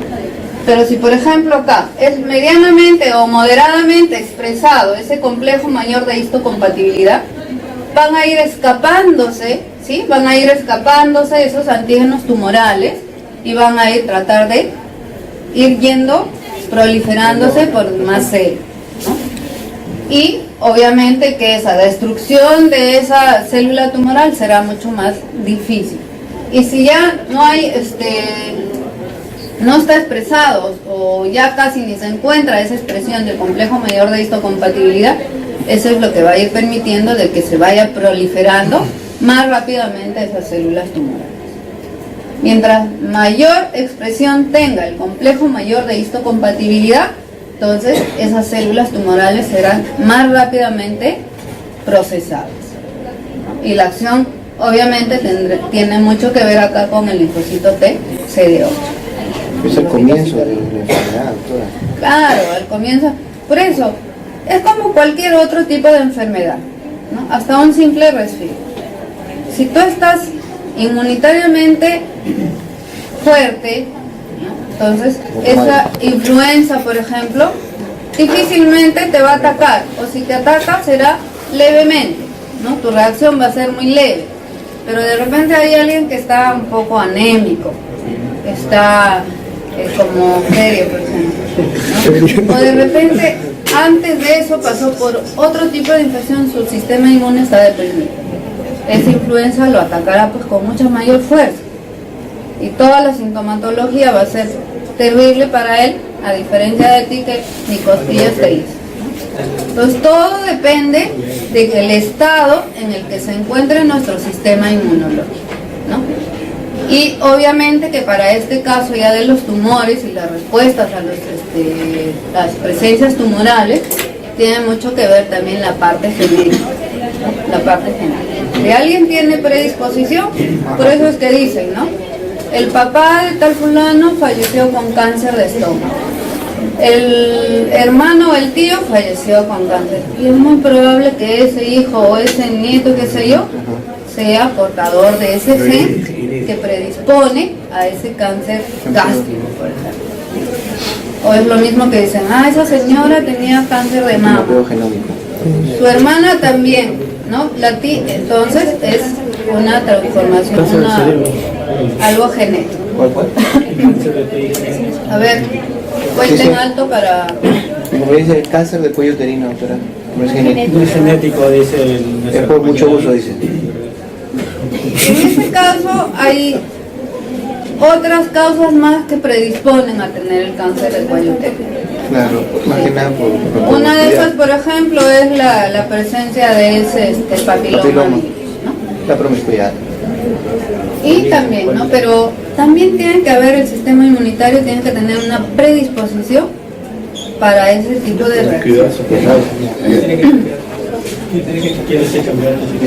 Pero si por ejemplo acá es medianamente o moderadamente expresado ese complejo mayor de histocompatibilidad, van a ir escapándose, ¿sí? Van a ir escapándose esos antígenos tumorales y van a ir tratar de ir proliferándose por más células, ¿no? Y obviamente que esa destrucción de esa célula tumoral será mucho más difícil. Y si ya no hay, no está expresado o ya casi ni se encuentra esa expresión del complejo mayor de histocompatibilidad, eso es lo que va a ir permitiendo de que se vaya proliferando más rápidamente esas células tumorales. Mientras mayor expresión tenga el complejo mayor de histocompatibilidad, entonces esas células tumorales serán más rápidamente procesadas. Y la acción obviamente tiene mucho que ver acá con el linfocito T CD8. Es el comienzo de la enfermedad, doctora. Claro, al comienzo. Por eso, es como cualquier otro tipo de enfermedad, ¿no? Hasta un simple resfriado. Si tú estás inmunitariamente fuerte, ¿no?, entonces esa influenza, por ejemplo, difícilmente te va a atacar, o si te ataca será levemente, ¿no? Tu reacción va a ser muy leve. Pero de repente hay alguien que está un poco anémico, está como serio, por ejemplo, ¿no? O de repente antes de eso pasó por otro tipo de infección, su sistema inmune está deprimido. Esa influenza lo atacará pues con mucha mayor fuerza y toda la sintomatología va a ser terrible para él, a diferencia de ti que ni costillas te hizo. Entonces todo depende del estado en el que se encuentra nuestro sistema inmunológico, ¿no? Y obviamente que para este caso ya de los tumores y las respuestas a las presencias tumorales, tiene mucho que ver también la parte genética, ¿no? La parte genética. Si alguien tiene predisposición, por eso es que dicen, ¿no? El papá de tal fulano falleció con cáncer de estómago. El hermano o el tío falleció con cáncer. Y es muy probable que ese hijo o ese nieto, qué sé yo, sea portador de ese gen que predispone a ese cáncer gástrico, por ejemplo. O es lo mismo que dicen, esa señora tenía cáncer de mama. Su hermana también, ¿no? Entonces es una transformación, algo genético. A ver, cuenten alto para... Como dice, el cáncer de cuello uterino, doctora. No es genético. No es genético, dice Es por mucho uso, dice. En este caso hay otras causas más que predisponen a tener el cáncer del cuello uterino. Claro, más que nada por una de esas, por ejemplo, es la presencia de ese papiloma, ¿no? La promiscuidad. Y también, ¿no? Pero también tiene que haber, el sistema inmunitario tiene que tener una predisposición para ese tipo de reacción.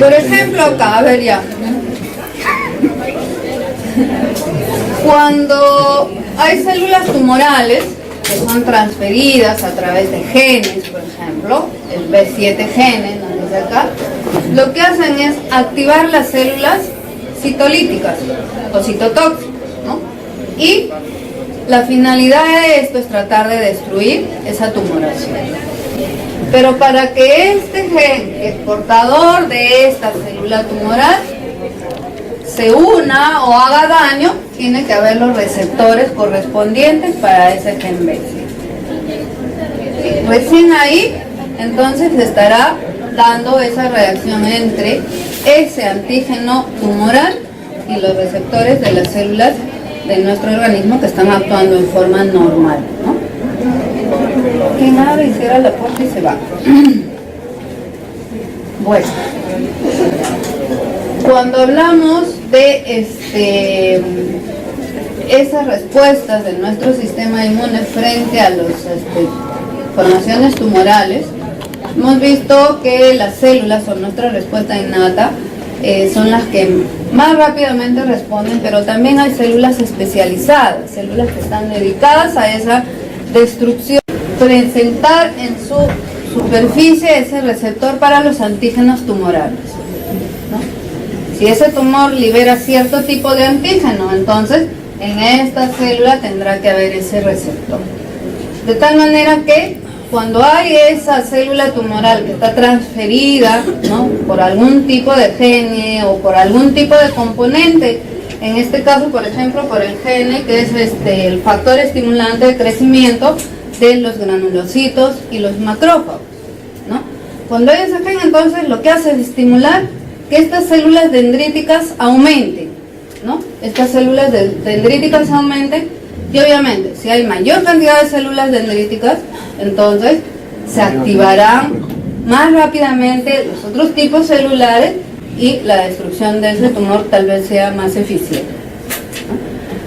Por ejemplo, acá, a ver ya. Cuando hay células tumorales que son transferidas a través de genes, por ejemplo, el B7 gene, ¿no? Desde acá, lo que hacen es activar las células citolíticas o citotóxicas, ¿no? Y la finalidad de esto es tratar de destruir esa tumoración. Pero para que este gen, el portador de esta célula tumoral, se una o haga daño, tiene que haber los receptores correspondientes para ese gen B7. Recién ahí, entonces se estará dando esa reacción entre ese antígeno tumoral y los receptores de las células de nuestro organismo que están actuando en forma normal, ¿no? Que nada, y cierra la puerta y se va. Bueno, cuando hablamos de esas respuestas de nuestro sistema inmune frente a las formaciones tumorales, hemos visto que las células o nuestra respuesta innata son las que más rápidamente responden, pero también hay células especializadas, células que están dedicadas a esa destrucción, presentar en su superficie ese receptor para los antígenos tumorales, ¿no? Si ese tumor libera cierto tipo de antígeno, entonces en esta célula tendrá que haber ese receptor. De tal manera que cuando hay esa célula tumoral que está transferida, ¿no?, por algún tipo de gene o por algún tipo de componente, en este caso, por ejemplo, por el gene que es el factor estimulante de crecimiento de los granulocitos y los macrófagos, ¿no? Cuando hay ese gen, entonces lo que hace es estimular que estas células dendríticas aumenten, ¿no? Estas células dendríticas aumenten, y obviamente si hay mayor cantidad de células dendríticas, entonces se activarán más rápidamente los otros tipos celulares y la destrucción de ese tumor tal vez sea más eficiente, ¿no?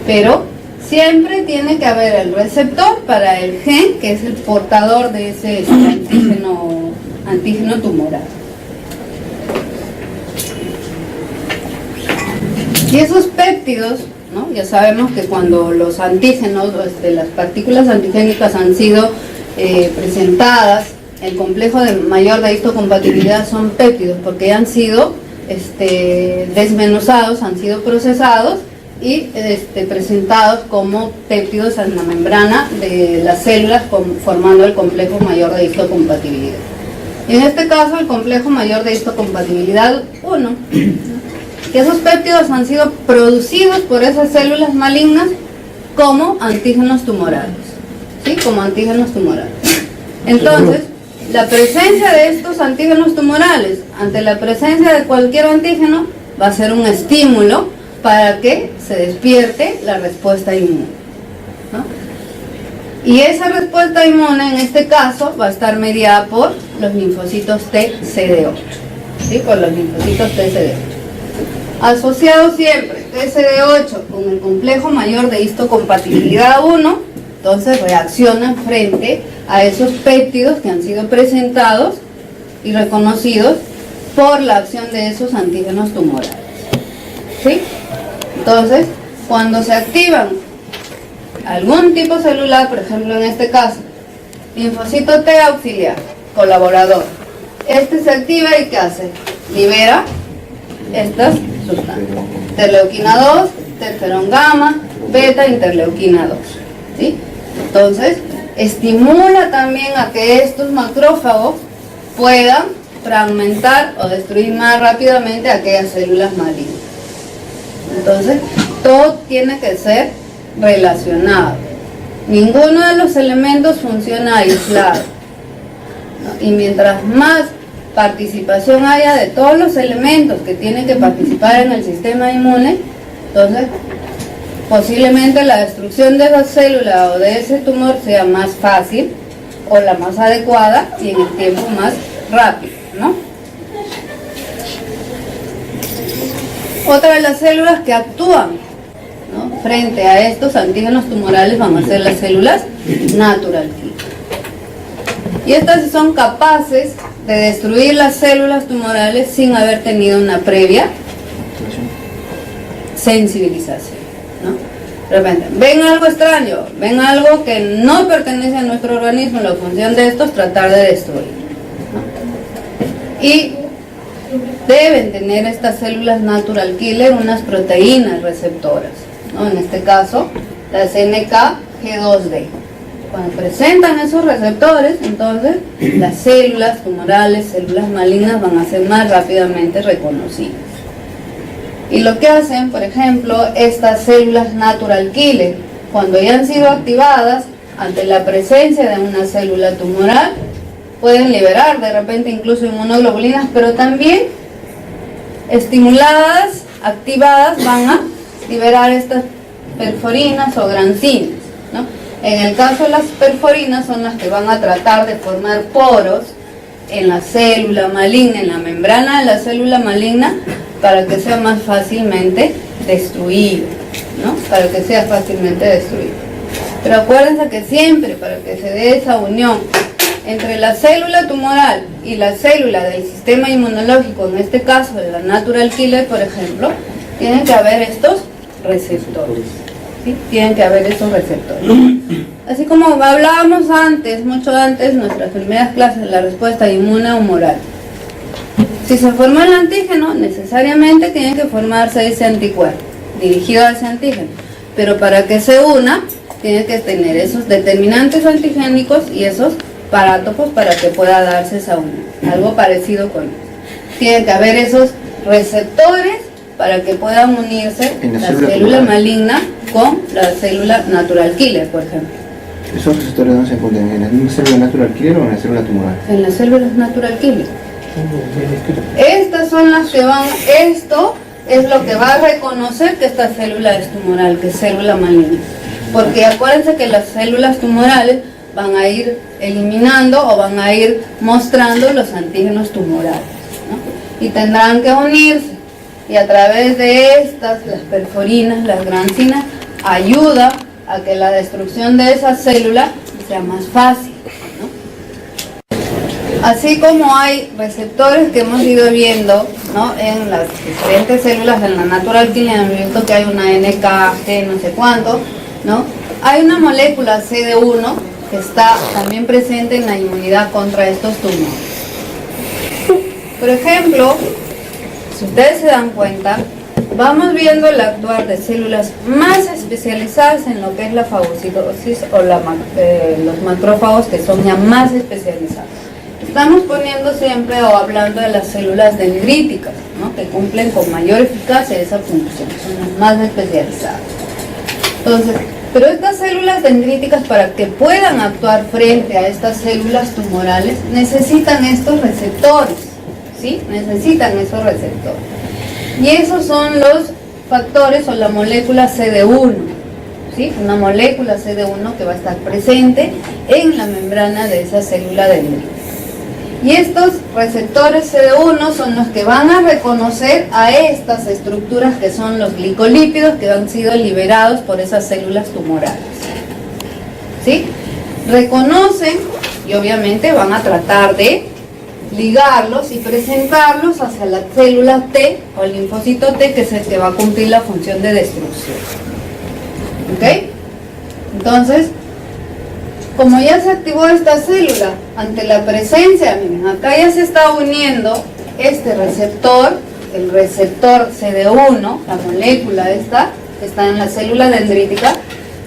Pero siempre tiene que haber el receptor para el gen que es el portador de ese antígeno tumoral. Y esos péptidos, ¿no? Ya sabemos que cuando los antígenos, las partículas antigénicas han sido presentadas, el complejo de mayor de histocompatibilidad son péptidos, porque han sido desmenuzados, han sido procesados y presentados como péptidos en la membrana de las células, formando el complejo mayor de histocompatibilidad. En este caso, el complejo mayor de histocompatibilidad 1, que esos péptidos han sido producidos por esas células malignas como antígenos tumorales, ¿sí? Como antígenos tumorales. Entonces, la presencia de estos antígenos tumorales ante la presencia de cualquier antígeno va a ser un estímulo para que se despierte la respuesta inmune, ¿no? Y esa respuesta inmune en este caso va a estar mediada por los linfocitos T CD8, ¿sí? Por los linfocitos T CD8. Asociado siempre TCD8 con el complejo mayor de histocompatibilidad 1, entonces reaccionan frente a esos péptidos que han sido presentados y reconocidos por la acción de esos antígenos tumorales, ¿sí? Entonces, cuando se activan algún tipo celular, por ejemplo en este caso, linfocito T auxiliar, colaborador, este se activa y ¿qué hace? Libera estas sustancias, interleuquina 2, interferón gamma, beta, interleuquina 2, ¿sí? Entonces, estimula también a que estos macrófagos puedan fragmentar o destruir más rápidamente aquellas células malignas. Entonces, todo tiene que ser relacionado. Ninguno de los elementos funciona aislado, ¿no? Y mientras más participación haya de todos los elementos que tienen que participar en el sistema inmune, entonces posiblemente la destrucción de esa célula o de ese tumor sea más fácil o la más adecuada y en el tiempo más rápido, ¿no? Otra de las células que actúan, ¿no?, frente a estos antígenos tumorales van a ser las células natural killer. Y estas son capaces de destruir las células tumorales sin haber tenido una previa sensibilización, ¿no? De repente, ven algo extraño, ven algo que no pertenece a nuestro organismo, la función de esto es tratar de destruir, ¿no? Y deben tener estas células natural killer unas proteínas receptoras, ¿no? En este caso, las NKG2D. Cuando presentan esos receptores, entonces las células tumorales, células malignas van a ser más rápidamente reconocidas. Y lo que hacen, por ejemplo, estas células natural killer, cuando ya han sido activadas ante la presencia de una célula tumoral, pueden liberar de repente incluso inmunoglobulinas, pero también estimuladas, activadas, van a liberar estas perforinas o grancinas, ¿no? En el caso de las perforinas son las que van a tratar de formar poros en la célula maligna, en la membrana de la célula maligna, para que sea más fácilmente destruido, ¿no? Para que sea fácilmente destruido. Pero acuérdense que siempre, para que se dé esa unión entre la célula tumoral y la célula del sistema inmunológico, en este caso de la natural killer, por ejemplo, tienen que haber estos receptores, ¿sí? Tienen que haber esos receptores. Así como hablábamos antes, mucho antes, nuestras primeras clases, la respuesta inmune humoral. Si se forma el antígeno, necesariamente tiene que formarse ese anticuerpo, dirigido a ese antígeno. Pero para que se una, tiene que tener esos determinantes antigénicos y esos parátopos para que pueda darse esa unión. Algo parecido con eso. Tiene que haber esos receptores para que puedan unirse la célula maligna con la célula natural killer, por ejemplo. ¿Esos receptores dónde se encuentran? ¿En la misma célula natural killer o en la célula tumoral? En las células natural killer. Estas son las que van, esto es lo que va a reconocer que esta célula es tumoral, que es célula maligna. Porque acuérdense que las células tumorales van a ir eliminando o van a ir mostrando los antígenos tumorales, ¿no? Y tendrán que unirse. Y a través de estas, las perforinas, las grancinas, ayuda a que la destrucción de esa célula sea más fácil, ¿no? Así como hay receptores que hemos ido viendo, ¿no?, en las diferentes células, en la natural killer, hemos visto que hay una NKG no sé cuánto, ¿no? Hay una molécula CD1 que está también presente en la inmunidad contra estos tumores. Por ejemplo, si ustedes se dan cuenta, vamos viendo el actuar de células más especializadas en lo que es la fagocitosis o los macrófagos que son ya más especializados. Estamos poniendo siempre o hablando de las células dendríticas, ¿no?, que cumplen con mayor eficacia esa función, son las más especializadas. Entonces, pero estas células dendríticas, para que puedan actuar frente a estas células tumorales, necesitan estos receptores, ¿sí? Necesitan esos receptores. Y esos son los factores o la molécula CD1, ¿sí? Una molécula CD1 que va a estar presente en la membrana de esa célula dendrítica. Y estos receptores CD1 son los que van a reconocer a estas estructuras que son los glicolípidos que han sido liberados por esas células tumorales. ¿Sí? Reconocen y obviamente van a tratar de ligarlos y presentarlos hacia la célula T o el linfocito T, que es el que va a cumplir la función de destrucción. ¿Ok? Entonces, como ya se activó esta célula ante la presencia, miren, acá ya se está uniendo este receptor, el receptor CD1, la molécula esta, que está en la célula dendrítica,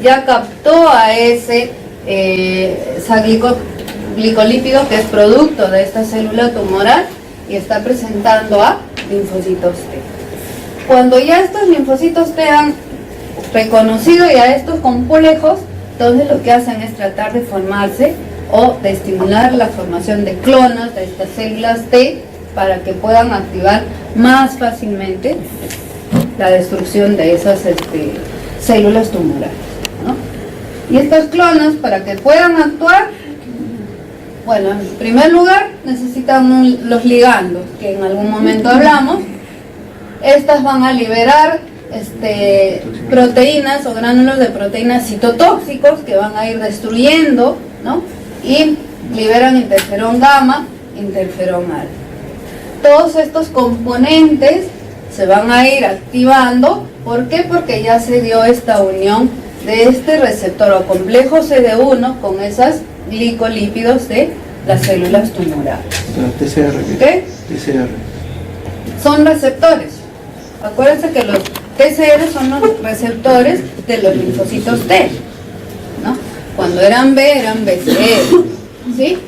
ya captó a ese glicolípido que es producto de esta célula tumoral y está presentando a linfocitos T. Cuando ya estos linfocitos T han reconocido ya estos complejos, entonces lo que hacen es tratar de formarse o de estimular la formación de clonas de estas células T para que puedan activar más fácilmente la destrucción de esas células tumorales, ¿no? Y estas clonas, para que puedan actuar, bueno, en primer lugar necesitan los ligandos, que en algún momento hablamos. Estas van a liberar proteínas o gránulos de proteínas citotóxicos que van a ir destruyendo, ¿no? Y liberan interferón gamma, interferón alfa. Todos estos componentes se van a ir activando. ¿Por qué? Porque ya se dio esta unión de este receptor o complejo CD1 con esas glicolípidos de las células tumorales. TCR. ¿Qué? TCR. Son receptores. Acuérdense que los TCR son los receptores de los linfocitos T, ¿no? Cuando eran B, eran BCR, ¿sí?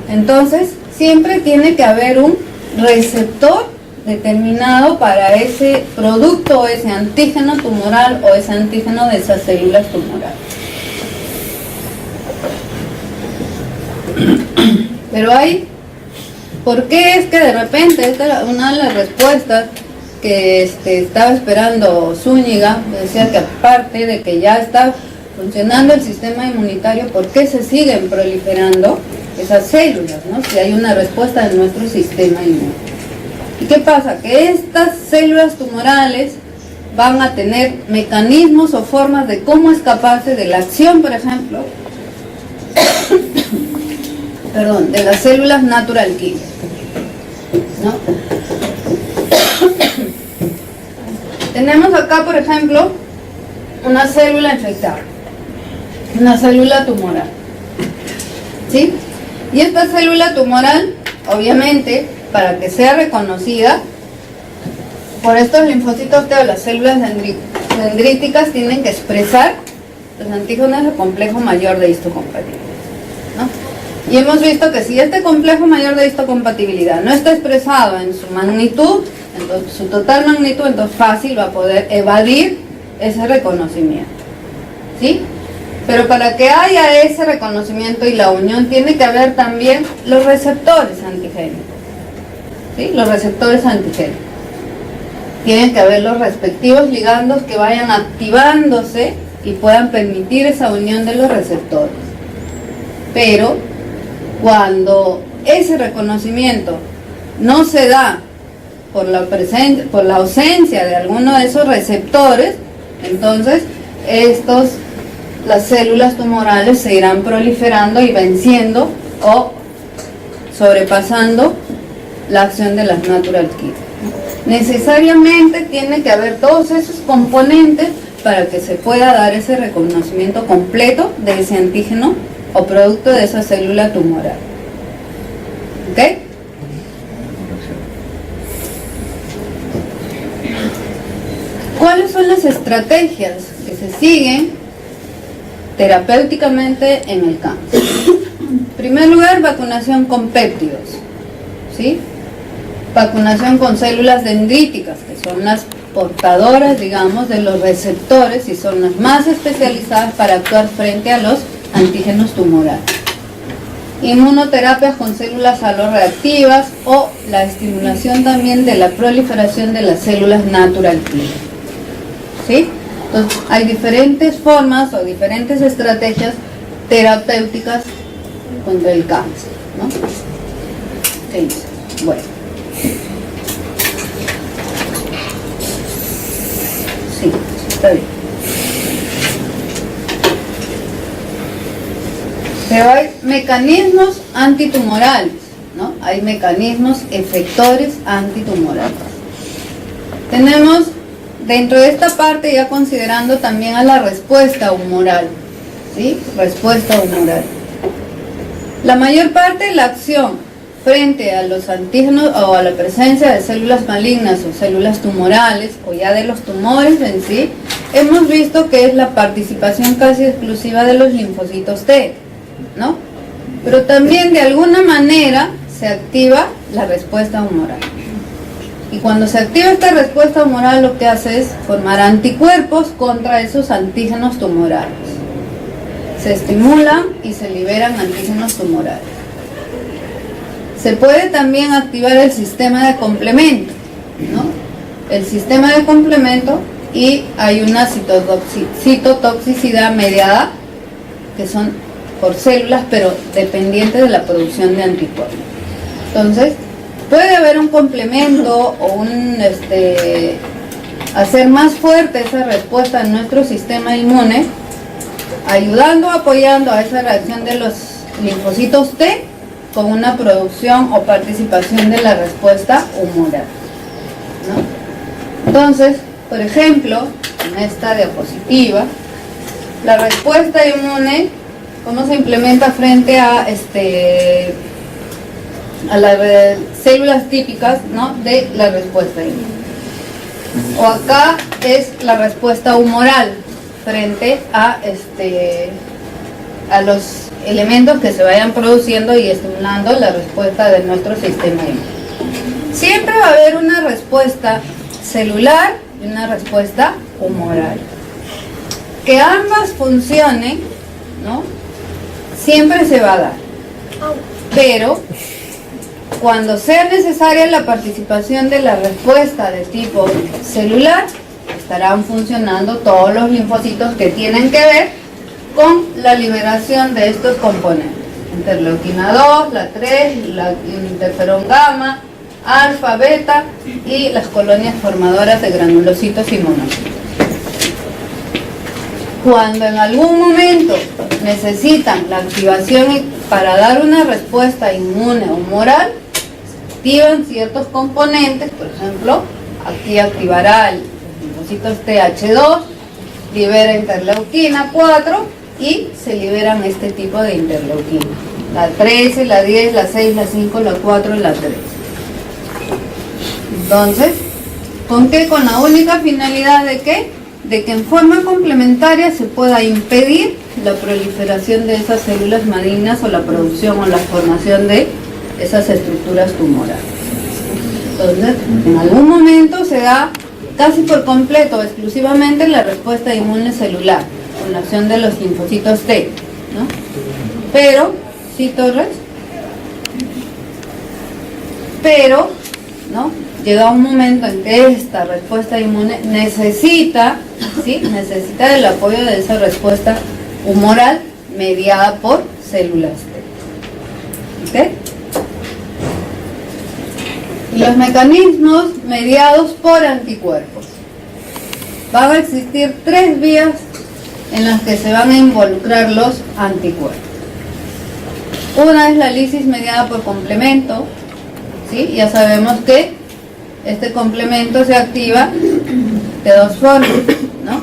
Entonces, siempre tiene que haber un receptor determinado para ese producto o ese antígeno tumoral o ese antígeno de esas células tumorales. Pero hay, ¿por qué es que de repente, esta era una de las respuestas que estaba esperando Zúñiga, decía que aparte de que ya está funcionando el sistema inmunitario, ¿por qué se siguen proliferando esas células, ¿no? Si hay una respuesta de nuestro sistema inmune. ¿Y qué pasa? Que estas células tumorales van a tener mecanismos o formas de cómo escaparse de la acción, por ejemplo, perdón, de las células natural killer, ¿no? Tenemos acá, por ejemplo, una célula infectada, una célula tumoral, ¿sí? Y esta célula tumoral, obviamente, para que sea reconocida por estos linfocitos T o las células dendríticas, tienen que expresar los antígenos del complejo mayor de histocompatibilidad, ¿no? Y hemos visto que si este complejo mayor de histocompatibilidad no está expresado en su magnitud, entonces su total magnitud, entonces fácil va a poder evadir ese reconocimiento, ¿sí? Pero para que haya ese reconocimiento y la unión, tiene que haber también los receptores antigénicos, ¿sí? Los receptores antigénicos. Tienen que haber los respectivos ligandos que vayan activándose y puedan permitir esa unión de los receptores. Pero cuando ese reconocimiento no se da por la ausencia de alguno de esos receptores, entonces las células tumorales se irán proliferando y venciendo o sobrepasando la acción de las natural killer. Necesariamente tiene que haber todos esos componentes para que se pueda dar ese reconocimiento completo de ese antígeno o producto de esa célula tumoral. ¿Ok? ¿Cuáles son las estrategias que se siguen terapéuticamente en el cáncer? En primer lugar, vacunación con péptidos, ¿sí? Vacunación con células dendríticas, que son las portadoras, digamos, de los receptores y son las más especializadas para actuar frente a los antígenos tumorales. Inmunoterapias con células alorreactivas o la estimulación también de la proliferación de las células natural killer, ¿sí? Entonces, hay diferentes formas o diferentes estrategias terapéuticas contra el cáncer, ¿no? ¿Qué hice? Bueno. Sí, está bien. Pero hay mecanismos antitumorales, ¿no? Hay mecanismos efectores antitumorales. Tenemos dentro de esta parte ya considerando también a la respuesta humoral, ¿sí? Respuesta humoral. La mayor parte de la acción frente a los antígenos o a la presencia de células malignas o células tumorales o ya de los tumores en sí, hemos visto que es la participación casi exclusiva de los linfocitos T, ¿no? Pero también de alguna manera se activa la respuesta humoral. Y cuando se activa esta respuesta humoral lo que hace es formar anticuerpos contra esos antígenos tumorales. Se estimulan y se liberan antígenos tumorales. Se puede también activar el sistema de complemento, ¿no? El sistema de complemento, y hay una citotoxicidad mediada, que son por células, pero dependientes de la producción de anticuerpos. Entonces, puede haber un complemento o hacer más fuerte esa respuesta en nuestro sistema inmune, ayudando, apoyando a esa reacción de los linfocitos T con una producción o participación de la respuesta humoral, ¿no? Entonces, por ejemplo, en esta diapositiva, la respuesta inmune, ¿cómo se implementa frente a las células típicas, ¿no?, de la respuesta inmune? O acá es la respuesta humoral frente a los elementos que se vayan produciendo y estimulando la respuesta de nuestro sistema inmune. Siempre va a haber una respuesta celular y una respuesta humoral. Que ambas funcionen, ¿no?, siempre se va a dar. Pero cuando sea necesaria la participación de la respuesta de tipo celular, estarán funcionando todos los linfocitos que tienen que ver con la liberación de estos componentes: interleuquina 2, la 3, la interferón gamma, alfa, beta y las colonias formadoras de granulocitos y monocitos. Cuando en algún momento necesitan la activación para dar una respuesta inmune o humoral, activan ciertos componentes. Por ejemplo, aquí activará el linfocitos TH2, libera interleuquina 4 y se liberan este tipo de interleuquina: la 13, la 10, la 6, la 5, la 4 y la 3. Entonces, ¿con qué? Con la única finalidad de ¿qué? De que en forma complementaria se pueda impedir la proliferación de esas células malignas o la producción o la formación de esas estructuras tumorales. Entonces, en algún momento se da casi por completo, exclusivamente, la respuesta inmune celular, con la acción de los linfocitos T, ¿no? Pero, ¿sí, Torres? Pero, ¿no?, llega un momento en que esta respuesta inmune necesita, ¿sí?, necesita del apoyo de esa respuesta humoral mediada por células T. ¿Ok? Y los mecanismos mediados por anticuerpos. Van a existir 3 vías en las que se van a involucrar los anticuerpos. Una es la lisis mediada por complemento, ¿sí? Ya sabemos que este complemento se activa de 2 formas, ¿no?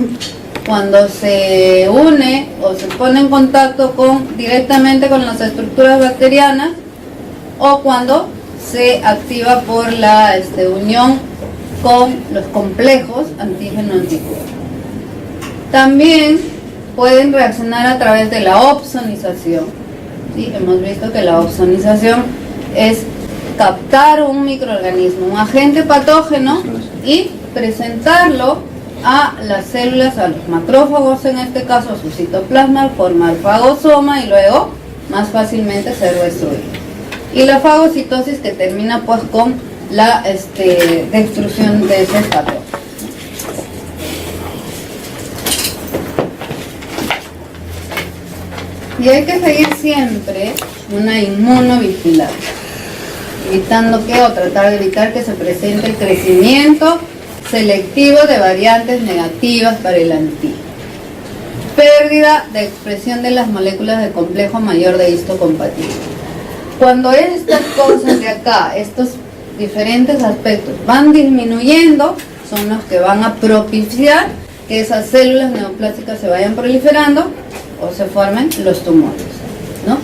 Cuando se une o se pone en contacto directamente con las estructuras bacterianas, o cuando se activa por la unión con los complejos antígeno-anticuerpo. También pueden reaccionar a través de la opsonización, ¿sí? Hemos visto que la opsonización es captar un microorganismo, un agente patógeno, y presentarlo a las células, a los macrófagos en este caso, a su citoplasma, formar fagosoma y luego más fácilmente ser destruido. Y la fagocitosis, que termina pues con la destrucción de esos patógenos. Y hay que seguir siempre una inmunovigilancia. evitando qué, o tratar de evitar que se presente el crecimiento selectivo de variantes negativas para el antígeno. Pérdida de expresión de las moléculas de complejo mayor de histocompatibilidad. Cuando estas cosas de acá, estos diferentes aspectos van disminuyendo, son los que van a propiciar que esas células neoplásticas se vayan proliferando o se formen los tumores, ¿no?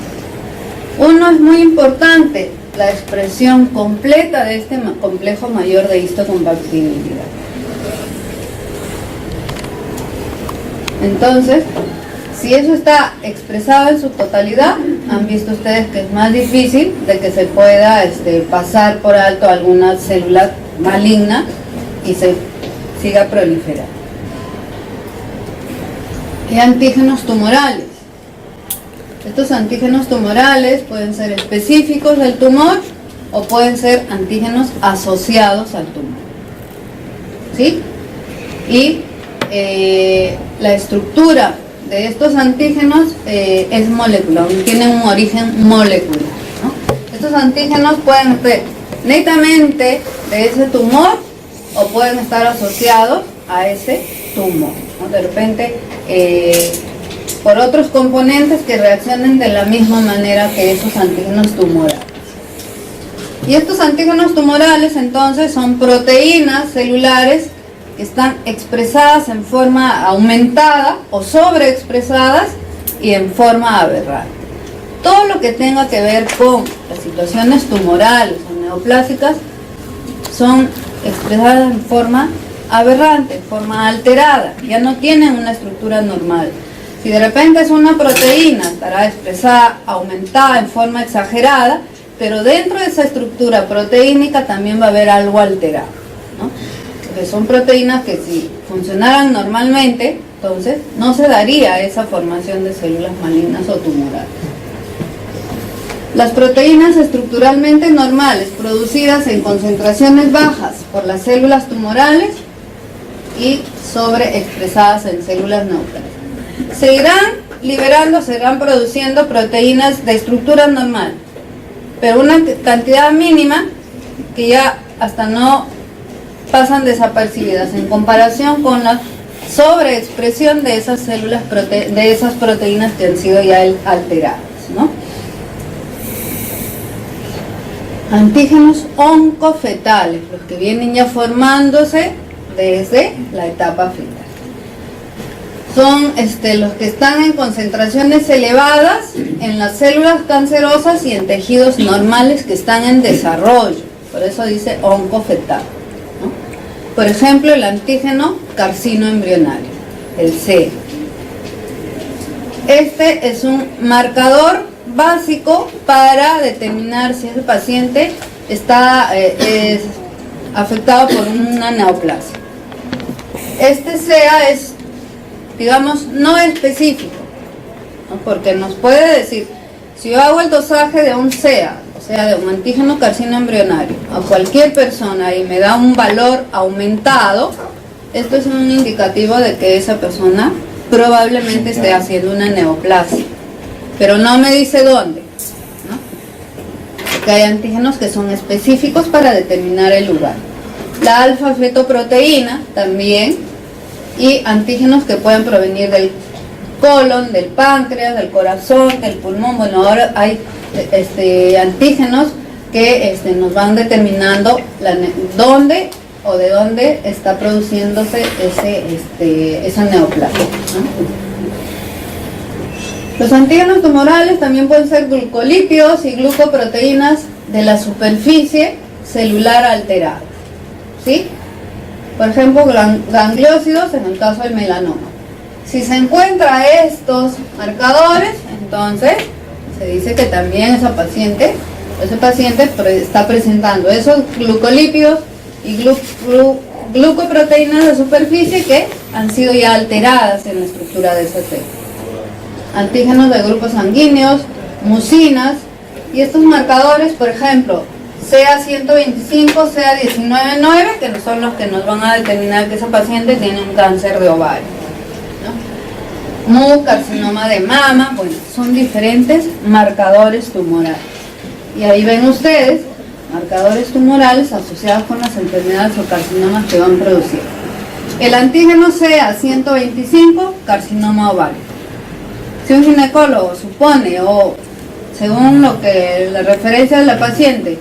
Uno es muy importante, la expresión completa de este complejo mayor de histocompatibilidad. Entonces, si eso está expresado en su totalidad, han visto ustedes que es más difícil de que se pueda pasar por alto alguna célula maligna y se siga proliferando. Y antígenos tumorales. Estos antígenos tumorales pueden ser específicos del tumor o pueden ser antígenos asociados al tumor. ¿Sí? Y la estructura de estos antígenos es molecular, tienen un origen molecular, ¿no? Estos antígenos pueden ser netamente de ese tumor o pueden estar asociados a ese tumor, ¿no? De repente por otros componentes que reaccionen de la misma manera que esos antígenos tumorales. Y estos antígenos tumorales entonces son proteínas celulares que están expresadas en forma aumentada o sobreexpresadas y en forma aberrante. Todo lo que tenga que ver con las situaciones tumorales o neoplásicas son expresadas en forma aberrante, en forma alterada, ya no tienen una estructura normal. Si de repente es una proteína, estará expresada, aumentada en forma exagerada, pero dentro de esa estructura proteínica también va a haber algo alterado, ¿no? Porque son proteínas que si funcionaran normalmente, entonces no se daría esa formación de células malignas o tumorales. Las proteínas estructuralmente normales, producidas en concentraciones bajas por las células tumorales y sobreexpresadas en células neoplásicas, se irán produciendo proteínas de estructura normal, pero una cantidad mínima que ya hasta no pasan desapercibidas en comparación con la sobreexpresión de esas células, de esas proteínas que han sido ya alteradas, ¿no? Antígenos oncofetales, los que vienen ya formándose desde la etapa fetal. Son los que están en concentraciones elevadas en las células cancerosas y en tejidos normales que están en desarrollo. Por eso dice oncofetal, ¿no? Por ejemplo, el antígeno carcino embrionario, el C. Este es un marcador básico para determinar si ese paciente está es afectado por una neoplasia. Este CEA es, digamos, no específico, ¿no? Porque nos puede decir, si yo hago el dosaje de un CEA, o sea, de un antígeno carcino embrionario, a cualquier persona y me da un valor aumentado, esto es un indicativo de que esa persona probablemente esté haciendo una neoplasia, pero no me dice dónde, ¿no? Porque hay antígenos que son específicos para determinar el lugar. La alfa-fetoproteína también, y antígenos que pueden provenir del colon, del páncreas, del corazón, del pulmón. Bueno, ahora hay antígenos que nos van determinando dónde o de dónde está produciéndose esa neoplasia, ¿no? Los antígenos tumorales también pueden ser glucolípidos y glucoproteínas de la superficie celular alterada, ¿sí? Por ejemplo, gangliósidos en el caso del melanoma. Si se encuentra estos marcadores, entonces se dice que también ese paciente está presentando esos glucolípidos y glucoproteínas de superficie que han sido ya alteradas en la estructura de esa célula. Antígenos de grupos sanguíneos, mucinas, y estos marcadores, por ejemplo, CA125, CA19-9, que son los que nos van a determinar que ese paciente tiene un cáncer de ovario, ¿no? MU, carcinoma de mama, bueno, son diferentes marcadores tumorales. Y ahí ven ustedes, marcadores tumorales asociados con las enfermedades o carcinomas que van produciendo. El antígeno sea 125, carcinoma ovario. Si un ginecólogo supone, o según lo que la referencia de la paciente,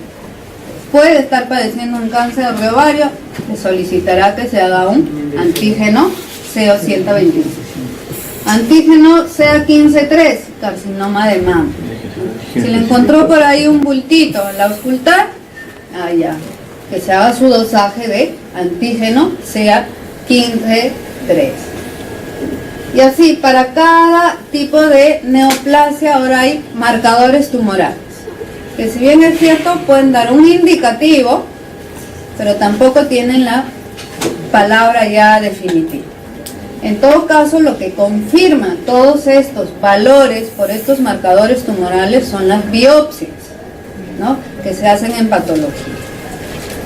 puede estar padeciendo un cáncer de ovario, le solicitará que se haga un antígeno CO125. Antígeno CA15-3, carcinoma de mama. Si le encontró por ahí un bultito en la auscultar, ya, que se haga su dosaje de antígeno CA15-3. Y así, para cada tipo de neoplasia ahora hay marcadores tumorales, que si bien es cierto pueden dar un indicativo, pero tampoco tienen la palabra ya definitiva. En todo caso, lo que confirma todos estos valores por estos marcadores tumorales son las biopsias, ¿no?, que se hacen en patología.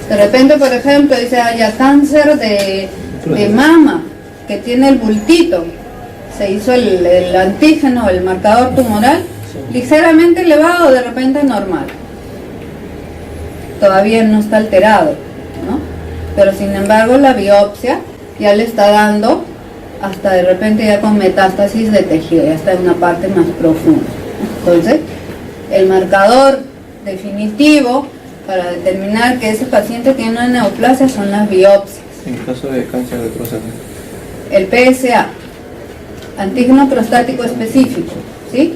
De repente, por ejemplo, dice, haya cáncer de mama, que tiene el bultito, se hizo el antígeno, el marcador tumoral, ligeramente elevado, de repente normal. Todavía no está alterado, ¿no? Pero sin embargo la biopsia ya le está dando hasta de repente ya con metástasis de tejido, ya está en una parte más profunda. Entonces, el marcador definitivo para determinar que ese paciente tiene una neoplasia son las biopsias. En caso de cáncer de próstata, El PSA, antígeno prostático específico, ¿sí?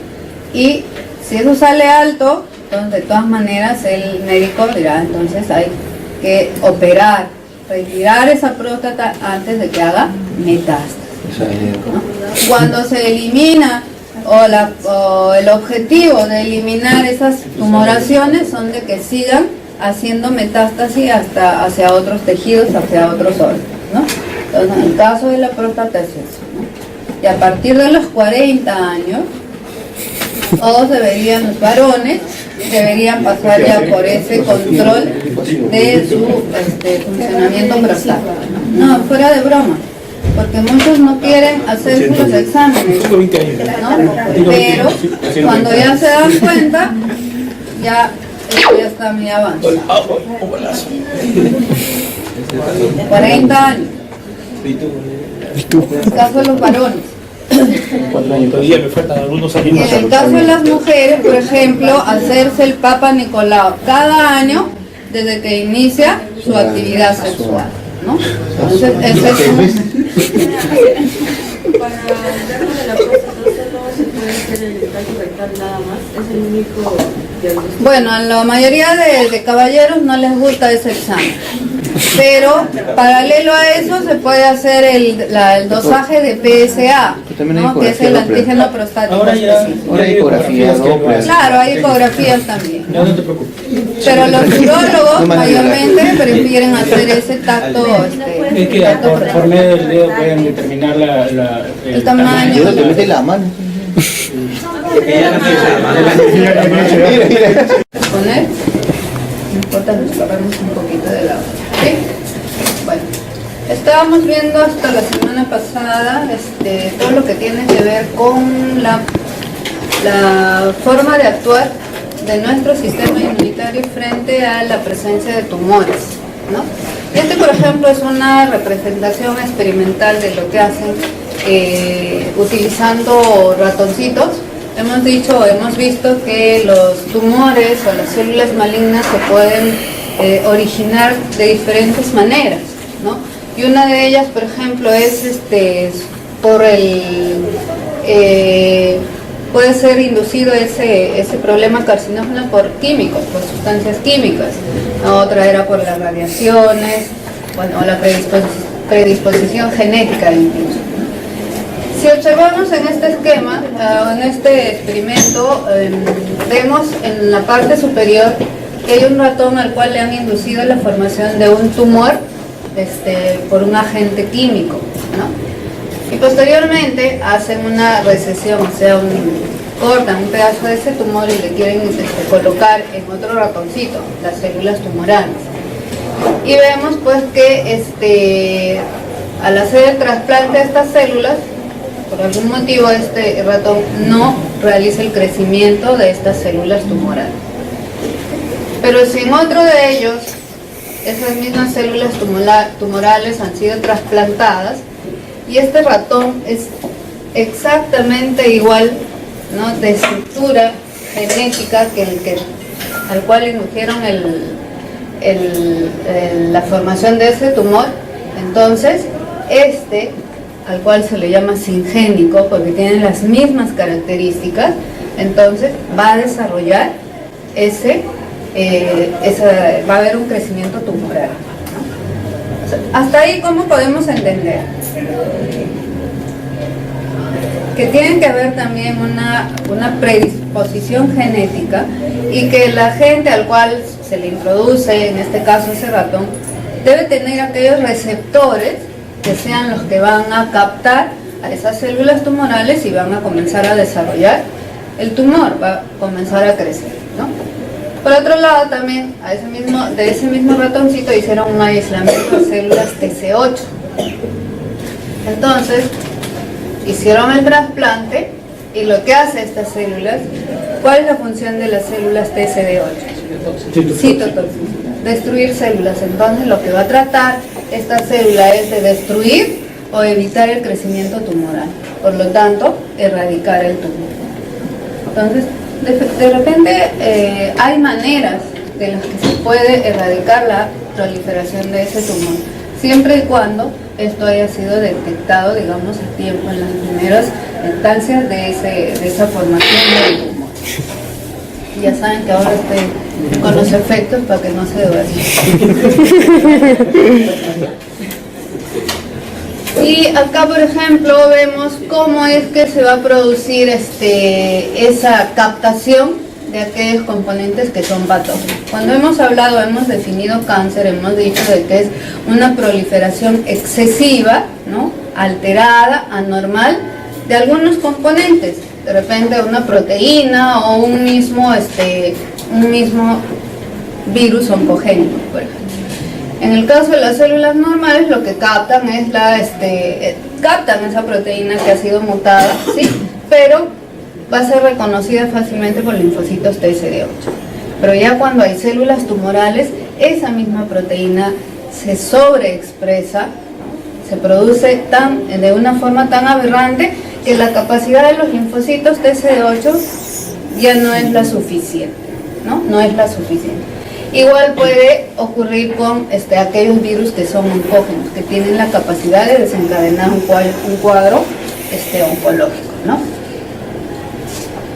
Y si eso sale alto, entonces de todas maneras el médico dirá, entonces hay que operar, retirar esa próstata antes de que haga metástasis, ¿no? Cuando se elimina o el objetivo de eliminar esas tumoraciones son de que sigan haciendo metástasis hasta hacia otros tejidos, hacia otros órganos, ¿no? Entonces, en el caso de la próstata es eso, ¿no? Y a partir de los 40 años, todos deberían, los varones, deberían pasar ya por ese control de su funcionamiento prostático. No, fuera de broma, porque muchos no quieren hacerse los exámenes, ¿no? Pero cuando ya se dan cuenta, ya esto ya está muy avanzado. 40 años. En el caso de los varones. Todavía me faltan algunos años más. En el caso de las mujeres, por ejemplo, hacerse el Papa Nicolau cada año desde que inicia su actividad sexual, ¿no? Entonces, ese es Para hablar de la próstata solo se puede hacer el tallo rectal nada más, es el único diagnóstico. Bueno, a la mayoría de caballeros no les gusta ese examen, pero paralelo a eso se puede hacer el dosaje de PSA, ¿no?, que es el antígeno prostático específico. ahora hay ecografía doble. Claro, hay ecografías también, No, no te preocupes. pero los urólogos mayormente prefieren hacer ese tacto, Es que por medio del dedo pueden determinar el tamaño. Yo no te metes la mano. Poner, no importa, nos corremos un poquito de lado. ¿Sí? Bueno, estábamos viendo hasta la semana pasada todo lo que tiene que ver con la forma de actuar de nuestro sistema inmunitario frente a la presencia de tumores, ¿no? Por ejemplo, es una representación experimental de lo que hacen utilizando ratoncitos. Hemos visto que los tumores o las células malignas se pueden originar de diferentes maneras, ¿no? Y una de ellas, por ejemplo, es por puede ser inducido ese problema carcinógeno por químicos, por sustancias químicas. La otra era por las radiaciones, bueno, o la predisposición genética incluso. Si observamos en este esquema, en este experimento, vemos en la parte superior que hay un ratón al cual le han inducido la formación de un tumor por un agente químico, ¿no? Y posteriormente hacen una recesión, o sea, cortan un pedazo de ese tumor y le quieren colocar en otro ratoncito las células tumorales. Y vemos pues que al hacer el trasplante de estas células, por algún motivo este ratón no realiza el crecimiento de estas células tumorales. Pero si en otro de ellos esas mismas células tumorales han sido trasplantadas y este ratón es exactamente igual, ¿no?, de estructura genética que al cual indujeron la formación de ese tumor, entonces al cual se le llama singénico porque tiene las mismas características, entonces va a desarrollar va a haber un crecimiento tumoral, ¿no? O sea, hasta ahí, ¿cómo podemos entender? Que tiene que haber también una predisposición genética y que la gente al cual se le introduce, en este caso ese ratón, debe tener aquellos receptores que sean los que van a captar a esas células tumorales y van a comenzar a desarrollar el tumor, va a comenzar a crecer, ¿no? Por otro lado también, de ese mismo ratoncito hicieron un aislamiento de células TC8. Entonces, hicieron el trasplante y lo que hace estas células, ¿cuál es la función de las células TCD8? Citotoxicidad, destruir células. Entonces lo que va a tratar esta célula es de destruir o evitar el crecimiento tumoral, por lo tanto, erradicar el tumor. Entonces, de repente hay maneras de las que se puede erradicar la proliferación de ese tumor, siempre y cuando esto haya sido detectado, digamos, a tiempo en las primeras instancias de esa formación del tumor. Ya saben que ahora estoy con los efectos para que no se duerman. Y acá, por ejemplo, vemos cómo es que se va a producir esa captación de aquellos componentes que son patógenos. Cuando hemos definido cáncer, hemos dicho de que es una proliferación excesiva, ¿no?, alterada, anormal, de algunos componentes, de repente una proteína o un mismo virus oncogénico, por ejemplo. En el caso de las células normales, lo que captan es captan esa proteína que ha sido mutada, ¿sí?, pero va a ser reconocida fácilmente por linfocitos TCD8. Pero ya cuando hay células tumorales, esa misma proteína se sobreexpresa, se produce de una forma tan aberrante que la capacidad de los linfocitos TCD8 ya no es la suficiente, ¿no? No es la suficiente. Igual puede ocurrir con aquellos virus que son oncógenos, que tienen la capacidad de desencadenar un cuadro oncológico, ¿no?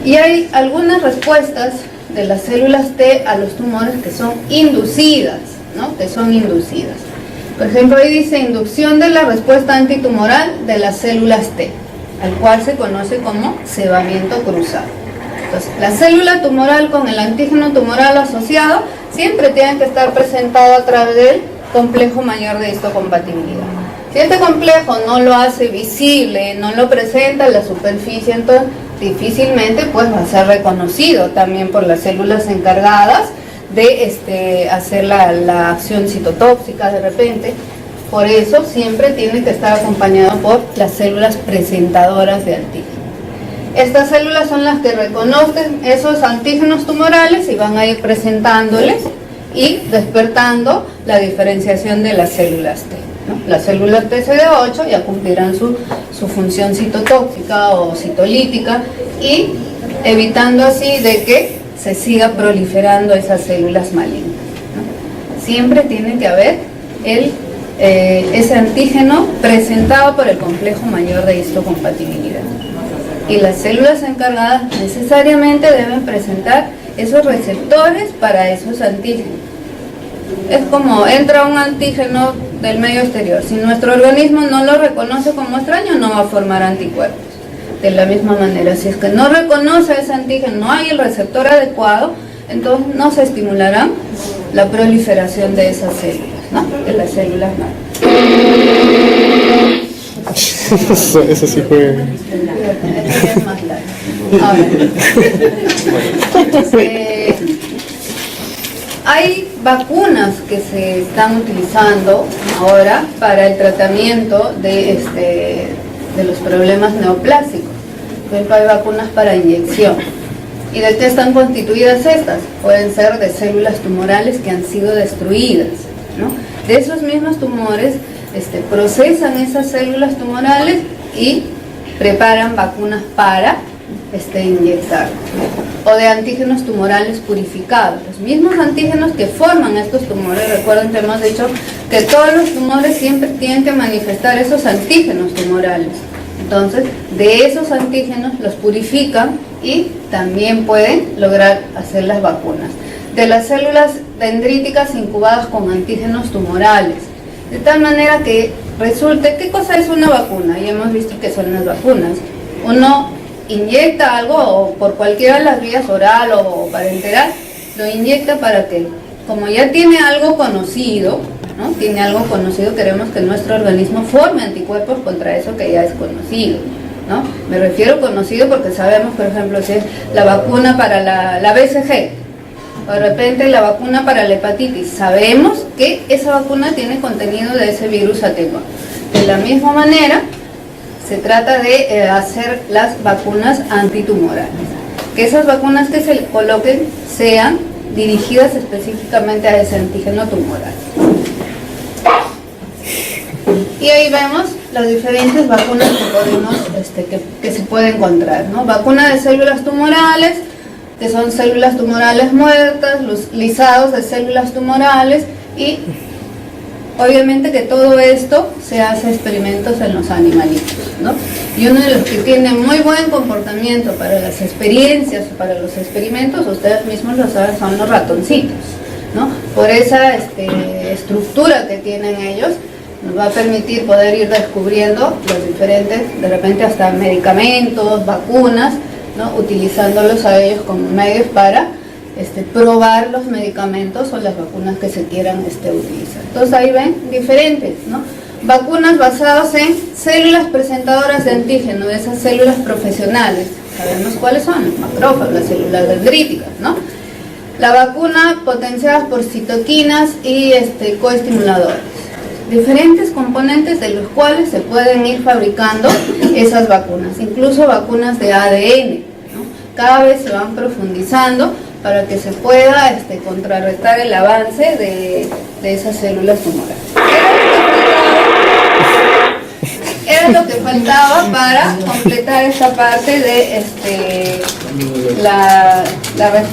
Y hay algunas respuestas de las células T a los tumores que son inducidas, ¿no?, que son inducidas. Por ejemplo, ahí dice inducción de la respuesta antitumoral de las células T, al cual se conoce como cebamiento cruzado. Entonces, la célula tumoral con el antígeno tumoral asociado siempre tiene que estar presentado a través del complejo mayor de histocompatibilidad. Si este complejo no lo hace visible, no lo presenta en la superficie, entonces difícilmente pues va a ser reconocido también por las células encargadas de hacer la acción citotóxica de repente. Por eso siempre tiene que estar acompañado por las células presentadoras de antígeno. Estas células son las que reconocen esos antígenos tumorales y van a ir presentándoles y despertando la diferenciación de las células T, ¿no? Las células TCD8 ya cumplirán su función citotóxica o citolítica y evitando así de que se siga proliferando esas células malignas, ¿no? Siempre tiene que haber ese antígeno presentado por el complejo mayor de histocompatibilidad. Y las células encargadas necesariamente deben presentar esos receptores para esos antígenos. Es como entra un antígeno del medio exterior. Si nuestro organismo no lo reconoce como extraño, no va a formar anticuerpos. De la misma manera, si es que no reconoce ese antígeno, no hay el receptor adecuado, entonces no se estimulará la proliferación de esas células, ¿no?, de las células madre. Eso sí fue. Eso es más largo. Ahora, hay vacunas que se están utilizando ahora para el tratamiento de los problemas neoplásicos. Por ejemplo, hay vacunas para inyección. ¿Y de qué están constituidas estas? Pueden ser de células tumorales que han sido destruidas, ¿no? De esos mismos tumores procesan esas células tumorales y preparan vacunas para inyectar, o de antígenos tumorales purificados, los mismos antígenos que forman estos tumores. Recuerden que hemos dicho que todos los tumores siempre tienen que manifestar esos antígenos tumorales. Entonces, de esos antígenos los purifican y también pueden lograr hacer las vacunas. De las células dendríticas incubadas con antígenos tumorales, de tal manera que resulte, ¿qué cosa es una vacuna? Ya hemos visto que son las vacunas. Uno inyecta algo, o por cualquiera de las vías, oral o parenteral, lo inyecta para que, como ya tiene algo conocido, ¿no? Tiene algo conocido, queremos que nuestro organismo forme anticuerpos contra eso que ya es conocido, ¿no? Me refiero conocido porque sabemos, por ejemplo, si es la vacuna para la BCG, o de repente la vacuna para la hepatitis, sabemos que esa vacuna tiene contenido de ese virus atenuado. De la misma manera, se trata de hacer las vacunas antitumorales, que esas vacunas que se coloquen sean dirigidas específicamente a ese antígeno tumoral. Y ahí vemos las diferentes vacunas que podemos, que se puede encontrar, ¿no? Vacuna de células tumorales, que son células tumorales muertas, los lisados de células tumorales, y obviamente que todo esto se hace experimentos en los animalitos, ¿no? Y uno de los que tiene muy buen comportamiento para las experiencias, para los experimentos, ustedes mismos lo saben, son los ratoncitos, ¿no? Por esa estructura que tienen ellos, nos va a permitir poder ir descubriendo los diferentes, de repente hasta medicamentos, vacunas, ¿no? Utilizándolos a ellos como medios para probar los medicamentos o las vacunas que se quieran utilizar. Entonces ahí ven diferentes, ¿no? Vacunas basadas en células presentadoras de antígeno, de esas células profesionales. Sabemos cuáles son, macrófagos, las células dendríticas, ¿no? La vacuna potenciadas por citoquinas y coestimuladores. Diferentes componentes de los cuales se pueden ir fabricando esas vacunas, incluso vacunas de ADN, ¿no? Cada vez se van profundizando para que se pueda contrarrestar el avance de esas células tumorales. Era lo que faltaba para completar esta parte de la respuesta.